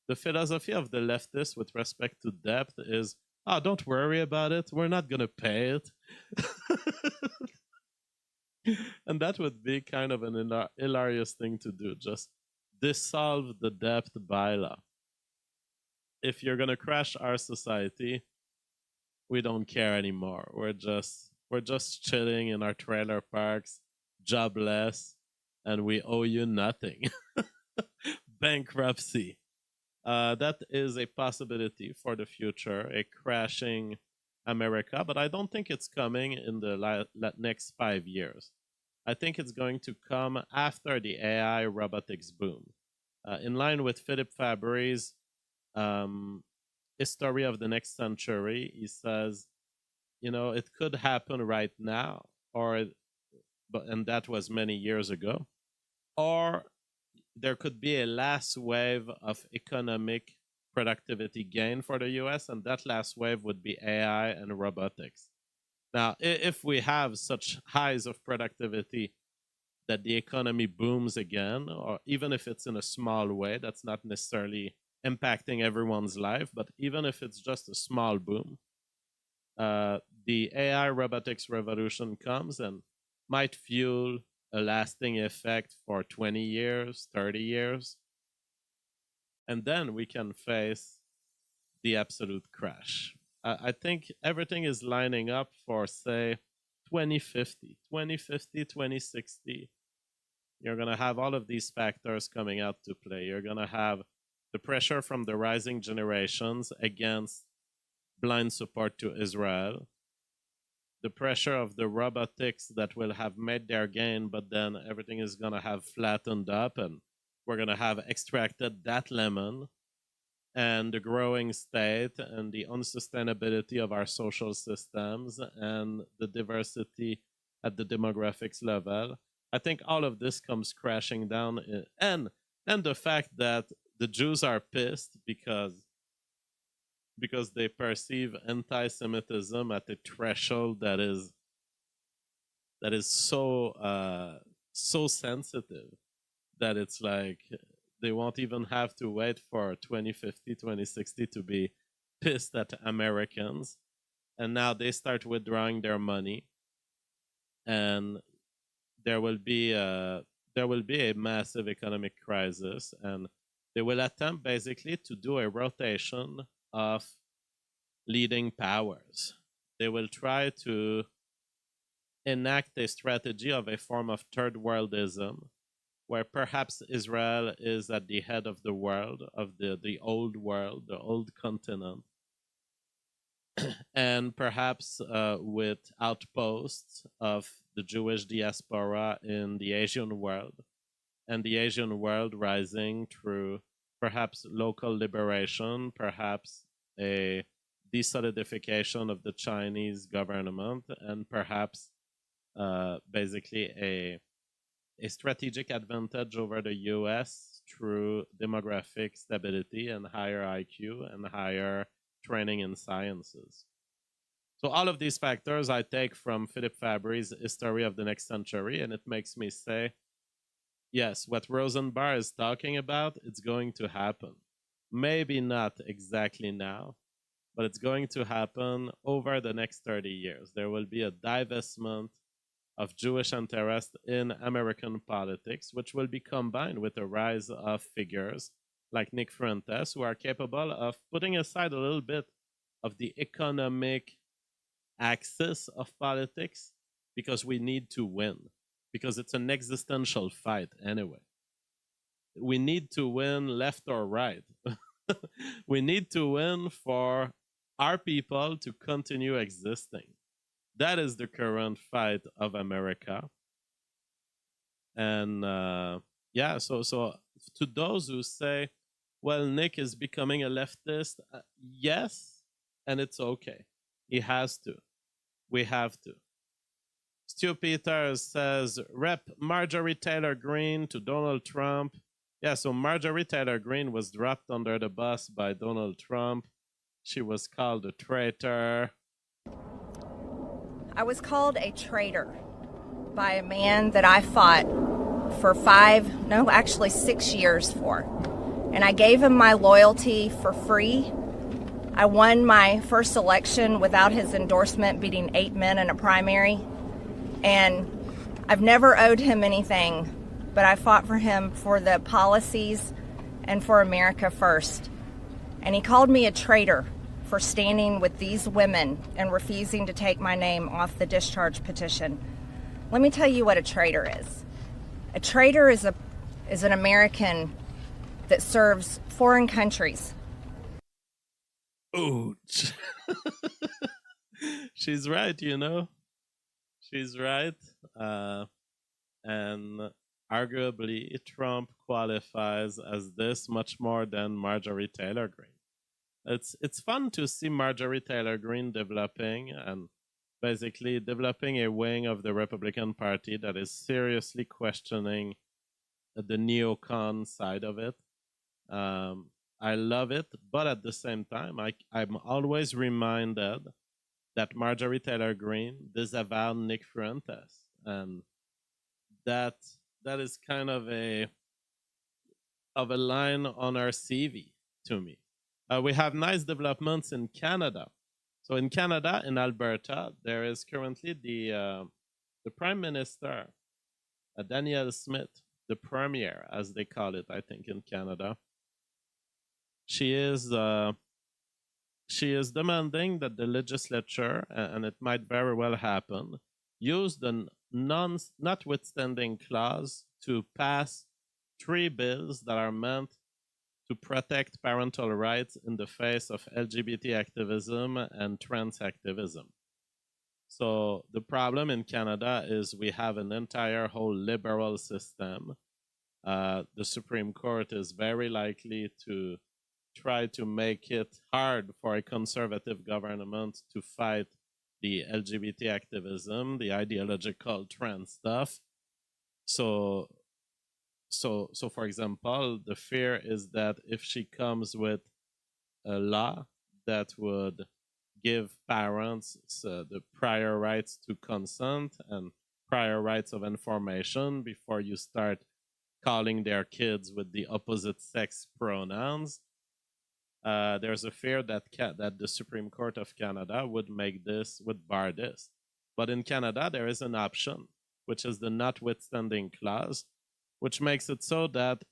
the philosophy of the leftists with respect to debt is, oh, don't worry about it. We're not going to pay it. And that would be kind of an hilarious thing to do. Just dissolve the debt bylaw. If you're going to crash our society, we don't care anymore. We're just chilling in our trailer parks, jobless, and we owe you nothing. Bankruptcy. That is a possibility for the future, a crashing America, but I don't think it's coming in the next 5 years. I think it's going to come after the AI robotics boom. In line with Philip Fabry's history of the next century, he says, it could happen right now, and that was many years ago, or there could be a last wave of economic productivity gain for the US, and that last wave would be AI and robotics. Now, if we have such highs of productivity that the economy booms again, or even if it's in a small way, that's not necessarily impacting everyone's life, but even if it's just a small boom, the AI robotics revolution comes and might fuel a lasting effect for 20 years, 30 years. And then we can face the absolute crash. I think everything is lining up for, say, 2050, 2060. You're going to have all of these factors coming out to play. You're going to have the pressure from the rising generations against blind support to Israel, the pressure of the robotics that will have made their gain, but then everything is going to have flattened up, and we're going to have extracted that lemon, and the growing state and the unsustainability of our social systems and the diversity at the demographics level. I think all of this comes crashing down, and the fact that the Jews are pissed because they perceive anti-Semitism at a threshold that is so sensitive that it's like they won't even have to wait for 2050, 2060 to be pissed at Americans, and now they start withdrawing their money, and there will be a massive economic crisis, and they will attempt basically to do a rotation of leading powers. They will try to enact a strategy of a form of third worldism, where perhaps Israel is at the head of the world, of the old world, the old continent, and perhaps with outposts of the Jewish diaspora in the Asian world, and the Asian world rising through perhaps local liberation, perhaps a desolidification of the Chinese government, and perhaps basically a strategic advantage over the US through demographic stability and higher IQ and higher training in sciences. So all of these factors I take from Philip Fabry's History of the Next Century, and it makes me say, yes, what Rosenbar is talking about, it's going to happen. Maybe not exactly now, but it's going to happen over the next 30 years. There will be a divestment of Jewish interest in American politics, which will be combined with the rise of figures like Nick Fuentes, who are capable of putting aside a little bit of the economic axis of politics, because we need to win, because it's an existential fight anyway. We need to win left or right. We need to win for our people to continue existing. That is the current fight of America. And so to those who say, well, Nick is becoming a leftist, yes, and it's okay. He has to. We have to. Stu Peters says, Rep. Marjorie Taylor Greene to Donald Trump. Yeah, so Marjorie Taylor Greene was dropped under the bus by Donald Trump. She was called a traitor. I was called a traitor by a man that I fought for 6 years for. And I gave him my loyalty for free. I won my first election without his endorsement, beating 8 men in a primary. And I've never owed him anything, but I fought for him for the policies and for America first. And he called me a traitor for standing with these women and refusing to take my name off the discharge petition. Let me tell you what a traitor is. A traitor is an American that serves foreign countries. Ooh. She's right, you know. She's right. And arguably, Trump qualifies as this much more than Marjorie Taylor Greene. It's fun to see Marjorie Taylor Greene developing and basically developing a wing of the Republican Party that is seriously questioning the neocon side of it. I love it, but at the same time, I'm always reminded that Marjorie Taylor Greene disavowed Nick Fuentes, and that is kind of a line on our CV to me. We have nice developments in Canada. So in Canada, in Alberta, there is currently the Prime Minister, Danielle Smith, the Premier, as they call it, I think, in Canada. She is demanding that the legislature, and it might very well happen, use the notwithstanding clause to pass 3 bills that are meant to protect parental rights in the face of LGBT activism and trans activism. So the problem in Canada is we have an entire whole liberal system. The Supreme Court is very likely to try to make it hard for a conservative government to fight the LGBT activism, the ideological trans stuff. So for example, the fear is that if she comes with a law that would give parents the prior rights to consent and prior rights of information before you start calling their kids with the opposite sex pronouns, there's a fear that the Supreme Court of Canada would bar this. But in Canada, there is an option, which is the notwithstanding clause, which makes it so that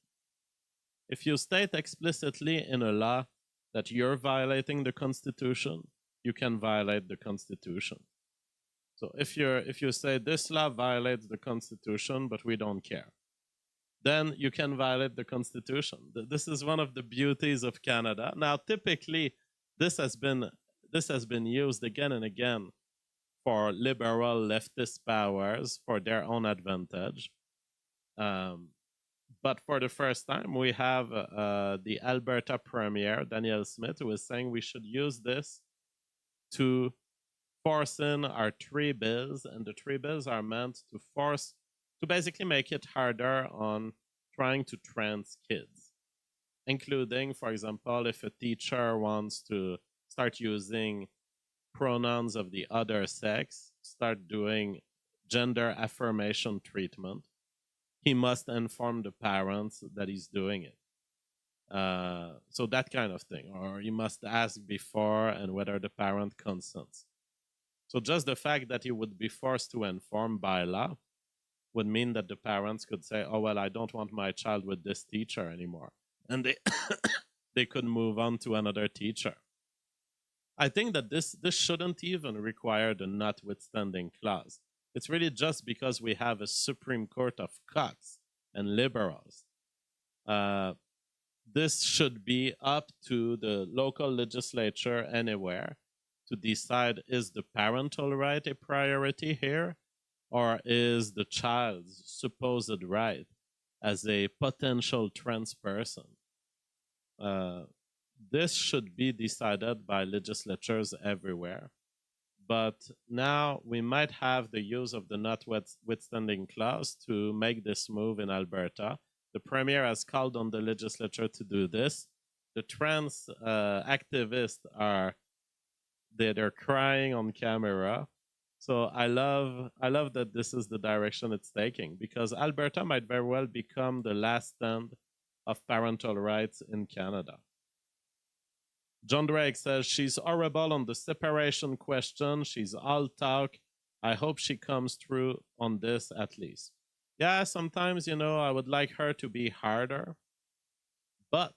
if you state explicitly in a law that you're violating the Constitution, you can violate the Constitution. So if you say this law violates the Constitution, but we don't care, then you can violate the Constitution. This is one of the beauties of Canada. Now, typically, this has been used again and again for liberal leftist powers for their own advantage. But for the first time, we have the Alberta Premier, Danielle Smith, who is saying we should use this to force in our 3 bills, and the 3 bills are meant to basically make it harder on trying to trans kids, including, for example, if a teacher wants to start using pronouns of the other sex, start doing gender affirmation treatment, he must inform the parents that he's doing it. So that kind of thing, or he must ask before and whether the parent consents. So just the fact that he would be forced to inform by law would mean that the parents could say, oh, well, I don't want my child with this teacher anymore. And they could move on to another teacher. I think that this shouldn't even require the notwithstanding clause. It's really just because we have a Supreme Court of cucks and liberals. This should be up to the local legislature anywhere to decide, is the parental right a priority here, or is the child's supposed right as a potential trans person? This should be decided by legislatures everywhere. But now we might have the use of the notwithstanding clause to make this move in Alberta. The Premier has called on the legislature to do this. The trans activists they're crying on camera. So I love that this is the direction it's taking, because Alberta might very well become the last stand of parental rights in Canada. John Drake says, she's horrible on the separation question. She's all talk. I hope she comes through on this at least. Yeah, sometimes, I would like her to be harder, but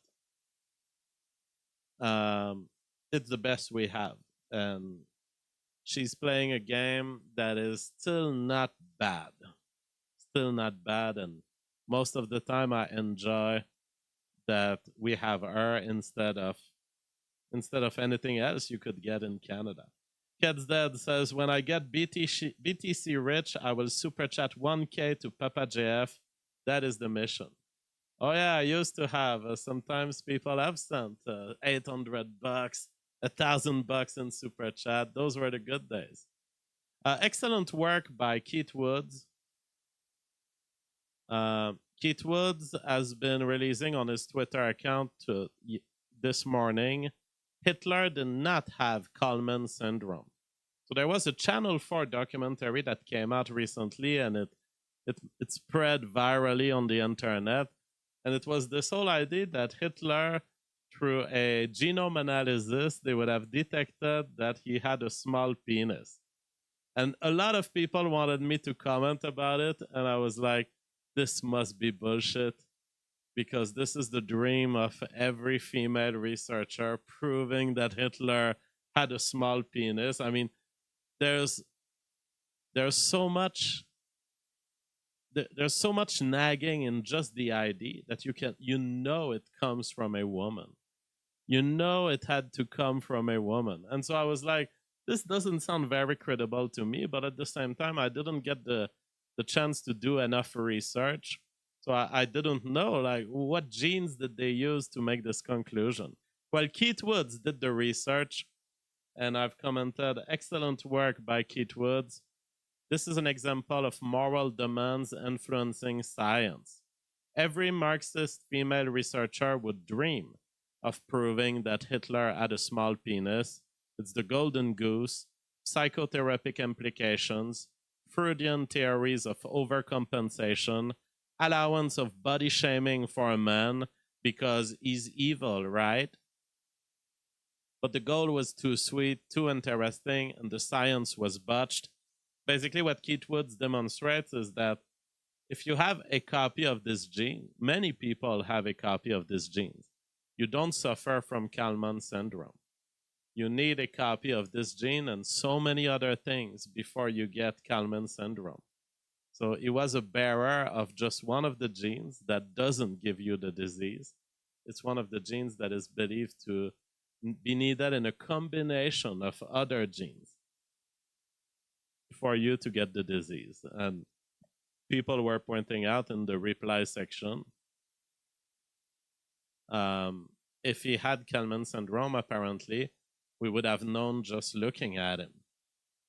it's the best we have. And she's playing a game that is still not bad. And most of the time I enjoy that we have her instead of anything else you could get in Canada. Cat's Dead says, when I get BTC rich, I will super chat 1K to Papa JF. That is the mission. Oh yeah, I used to have. Sometimes people have sent $800, $1,000 in super chat. Those were the good days. Excellent work by Keith Woods. Keith Woods has been releasing on his Twitter account this morning, Hitler did not have Kallman syndrome. So there was a Channel 4 documentary that came out recently, and it spread virally on the internet. And it was this whole idea that Hitler through a genome analysis, they would have detected that he had a small penis. And a lot of people wanted me to comment about it, and I was like, this must be bullshit, because this is the dream of every female researcher, proving that Hitler had a small penis. I mean, there's so much nagging in just the ID that it comes from a woman. It had to come from a woman. And so I was like, this doesn't sound very credible to me, but at the same time, I didn't get the chance to do enough research. So I didn't know, like, what genes did they use to make this conclusion? Well, Keith Woods did the research, and I've commented, excellent work by Keith Woods. This is an example of moral demands influencing science. Every Marxist female researcher would dream of proving that Hitler had a small penis. It's the golden goose, psychotherapic implications, Freudian theories of overcompensation, allowance of body shaming for a man because he's evil, right? But the goal was too sweet, too interesting, and the science was botched. Basically, what Keith Woods demonstrates is that if you have a copy of this gene, many people have a copy of this gene. You don't suffer from Kalman syndrome. You need a copy of this gene and so many other things before you get Kalman syndrome. So he was a bearer of just one of the genes that doesn't give you the disease. It's one of the genes that is believed to be needed in a combination of other genes for you to get the disease. And people were pointing out in the reply section, if he had Kalman syndrome, apparently, we would have known just looking at him.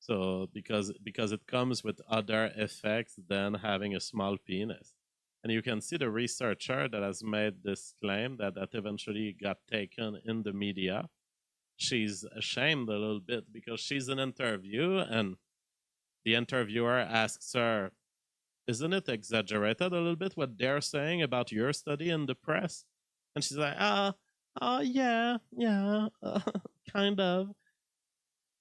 So because it comes with other effects than having a small penis. And you can see the researcher that has made this claim that eventually got taken in the media. She's ashamed a little bit because she's in an interview and the interviewer asks her, isn't it exaggerated a little bit what they're saying about your study in the press? And she's like, yeah, kind of.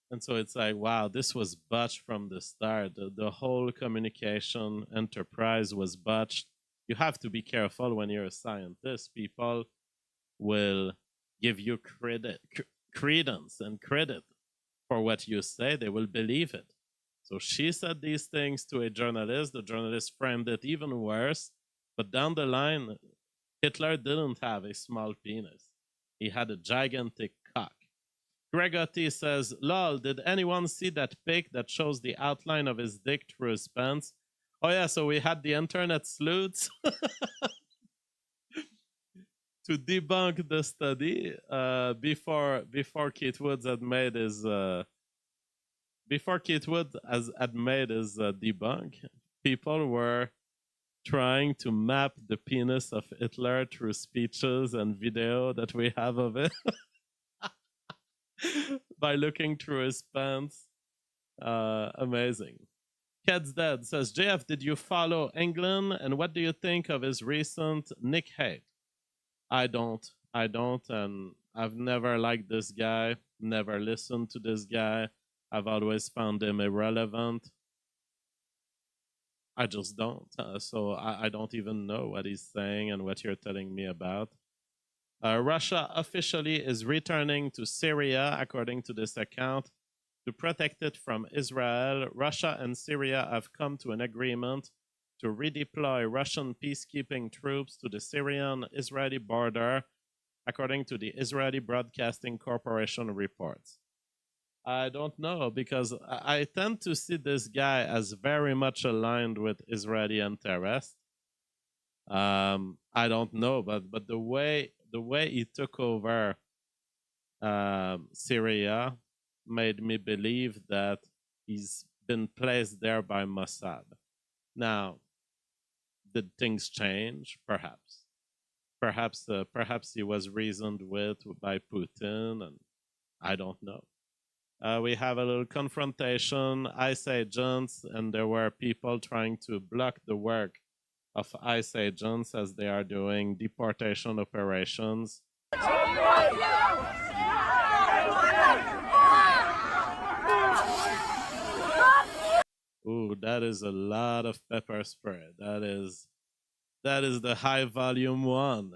And so it's like, wow, this was botched from the start. The whole communication enterprise was botched. You have to be careful when you're a scientist. People will give you credence and credit for what you say. They will believe it. So she said these things to a journalist. The journalist framed it even worse. But down the line, Hitler didn't have a small penis. He had a gigantic cock. Gariépy says, lol, did anyone see that pic that shows the outline of his dick through his pants? Oh yeah, so we had the internet sleuths to debunk the study before Keith Woods had made his debunk. People were trying to map the penis of Hitler through speeches and video that we have of it. By looking through his pants. Amazing. Cat's Dead says, JF, did you follow England? And what do you think of his recent Nick hate? I don't. And I've never liked this guy, never listened to this guy. I've always found him irrelevant. I just don't. So I don't even know what he's saying and what you're telling me about. Russia officially is returning to Syria, according to this account, to protect it from Israel. Russia and Syria have come to an agreement to redeploy Russian peacekeeping troops to the Syrian-Israeli border, according to the Israeli Broadcasting Corporation reports. I don't know, because I tend to see this guy as very much aligned with Israeli interests. I don't know, but the way he took over Syria made me believe that he's been placed there by Mossad. Now, did things change? Perhaps. Perhaps he was reasoned with by Putin, and I don't know. We have a little confrontation, ICE agents, and there were people trying to block the work of ICE agents as they are doing deportation operations. Ooh, that is a lot of pepper spray. That is the high volume one.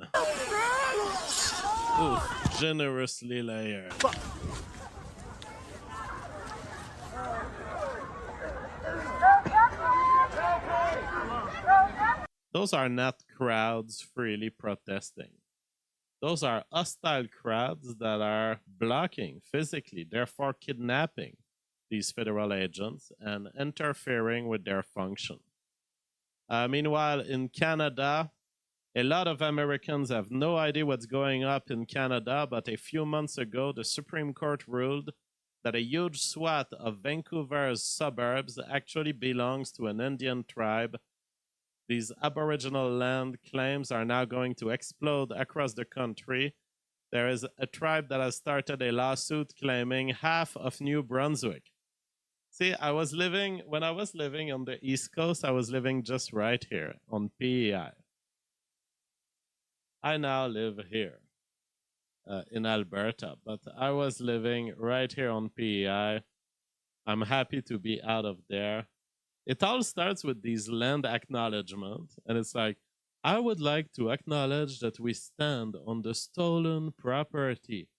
Ooh, generously layered. Those are not crowds freely protesting. Those are hostile crowds that are blocking physically, therefore kidnapping these federal agents and interfering with their function. Meanwhile, in Canada, a lot of Americans have no idea what's going on in Canada, but a few months ago, the Supreme Court ruled that a huge swath of Vancouver's suburbs actually belongs to an Indian tribe. These Aboriginal land claims are now going to explode across the country. There is a tribe that has started a lawsuit claiming half of New Brunswick. See, when I was living on the East Coast, I was living just right here on PEI. I now live here in Alberta, but I was living right here on PEI. I'm happy to be out of there. It all starts with these land acknowledgements, and it's like, I would like to acknowledge that we stand on the stolen property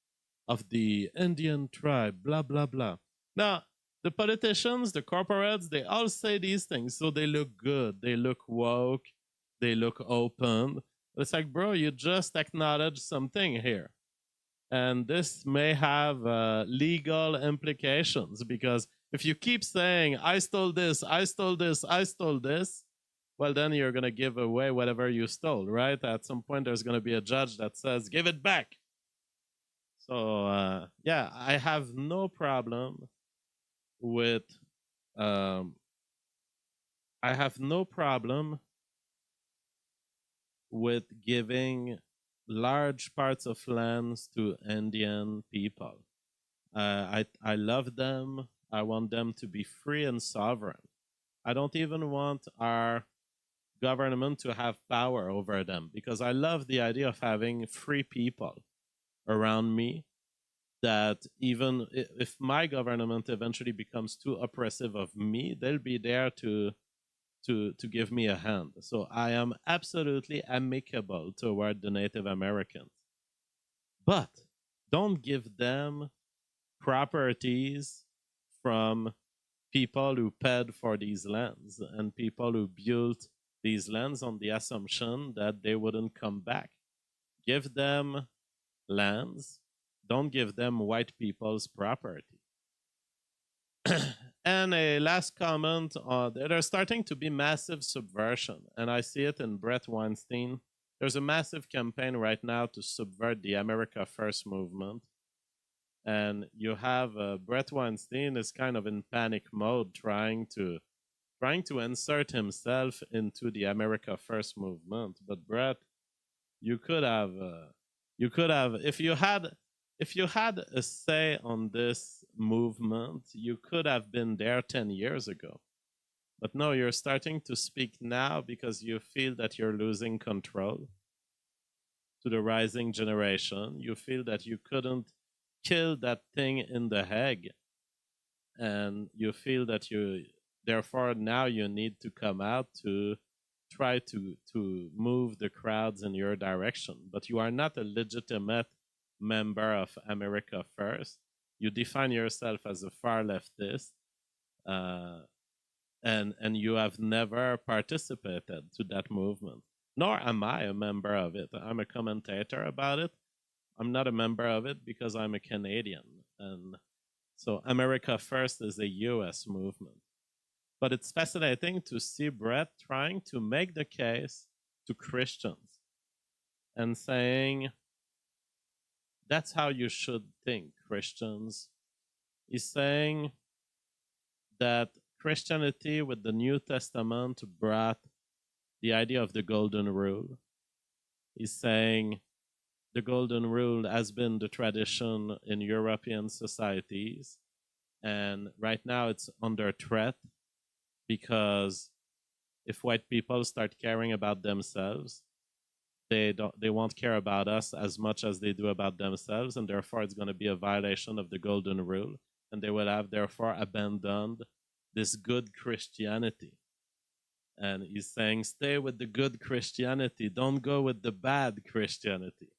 of the Indian tribe, blah, blah, blah. Now, the politicians, the corporates, they all say these things, so they look good, they look woke, they look open. But it's like, bro, you just acknowledged something here. And this may have legal implications, because if you keep saying, I stole this, I stole this, I stole this, well, then you're going to give away whatever you stole, right? At some point, there's going to be a judge that says, give it back. So, yeah, I have no problem with, I have no problem with giving large parts of lands to Indian people. I love them. I want them to be free and sovereign. I don't even want our government to have power over them, because I love the idea of having free people around me, that even if my government eventually becomes too oppressive of me, they'll be there to give me a hand. So I am absolutely amicable toward the Native Americans. But don't give them properties from people who paid for these lands and people who built these lands on the assumption that they wouldn't come back. Give them lands. Don't give them white people's property. And a last comment, there's starting to be massive subversion, and I see it in Brett Weinstein. There's a massive campaign right now to subvert the America First movement. And you have Brett Weinstein is kind of in panic mode, trying to insert himself into the America First movement. But Brett, you could have, if you had a say on this movement, you could have been there 10 years ago. But no, you're starting to speak now because you feel that you're losing control to the rising generation. You feel that you couldn't kill that thing in the Hague, and you feel that therefore now you need to come out to try to move the crowds in your direction. But you are not a legitimate member of America First. You define yourself as a far leftist, and you have never participated to that movement. Nor am I a member of it. I'm a commentator about it. I'm not a member of it because I'm a Canadian. And so America First is a US movement. But it's fascinating to see Brett trying to make the case to Christians and saying, that's how you should think, Christians. He's saying that Christianity with the New Testament brought the idea of the Golden Rule. He's saying the Golden Rule has been the tradition in European societies, and right now it's under threat, because if white people start caring about themselves, they won't care about us as much as they do about themselves, and therefore it's going to be a violation of the golden rule, and they will have therefore abandoned this good Christianity. And he's saying, stay with the good Christianity, don't go with the bad Christianity.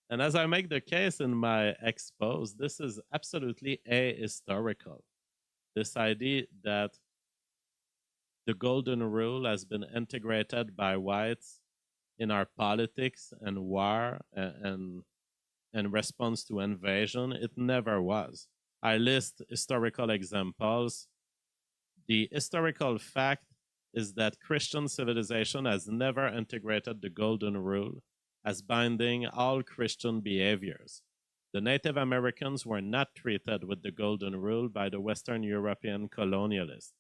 And as I make the case in my expose, this is absolutely ahistorical. This idea that the golden rule has been integrated by whites in our politics and war and response to invasion, it never was. I list historical examples. The historical fact is that Christian civilization has never integrated the golden rule as binding all Christian behaviors. The Native Americans were not treated with the golden rule by the Western European colonialists.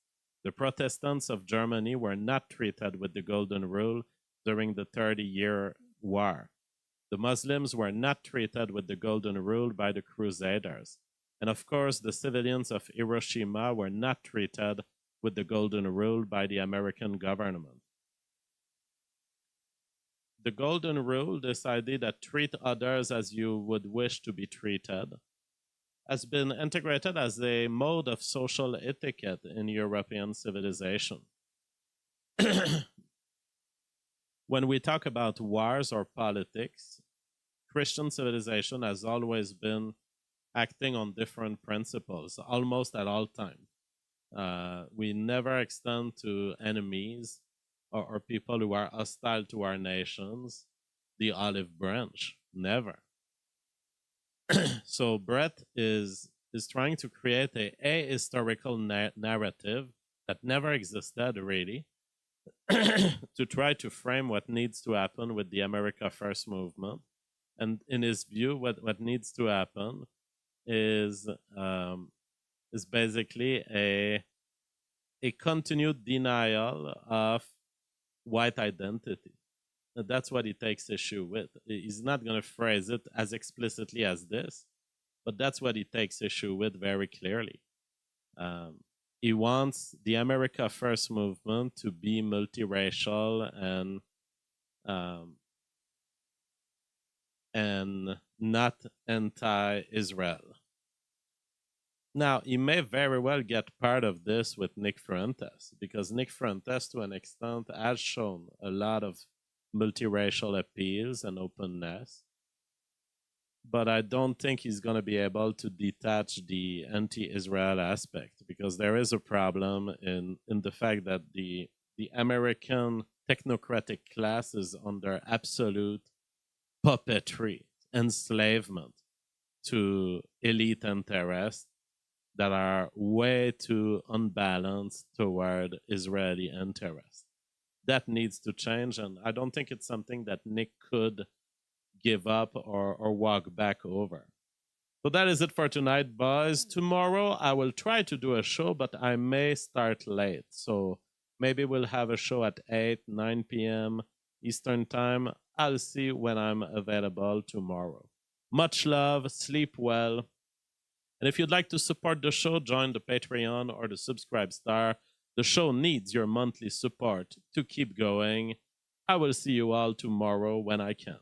The Protestants of Germany were not treated with the golden rule during the 30-Year War. The Muslims were not treated with the golden rule by the Crusaders. And of course, the civilians of Hiroshima were not treated with the golden rule by the American government. The golden rule, this idea that treat others as you would wish to be treated, has been integrated as a mode of social etiquette in European civilization. When we talk about wars or politics, Christian civilization has always been acting on different principles, almost at all times. We never extend to enemies or people who are hostile to our nations the olive branch. Never. So Brett is trying to create a ahistorical narrative that never existed, really, to try to frame what needs to happen with the America First movement. And in his view, what needs to happen is basically a continued denial of white identity. And that's what he takes issue with. He's not going to phrase it as explicitly as this, but that's what he takes issue with very clearly. He wants the America First movement to be multiracial and not anti-Israel. Now, he may very well get part of this with Nick Fuentes, because Nick Fuentes, to an extent, has shown a lot of multiracial appeals and openness. But I don't think he's going to be able to detach the anti-Israel aspect, because there is a problem in the fact that the American technocratic class is under absolute puppetry, enslavement to elite interests that are way too unbalanced toward Israeli interests. That needs to change, and I don't think it's something that Nick could give up or walk back over. So that is it for tonight, boys. Tomorrow I will try to do a show, but I may start late. So maybe we'll have a show at 8, 9 p.m. Eastern Time. I'll see when I'm available tomorrow. Much love, sleep well. And if you'd like to support the show, join the Patreon or the Subscribe Star. The show needs your monthly support to keep going. I will see you all tomorrow when I can.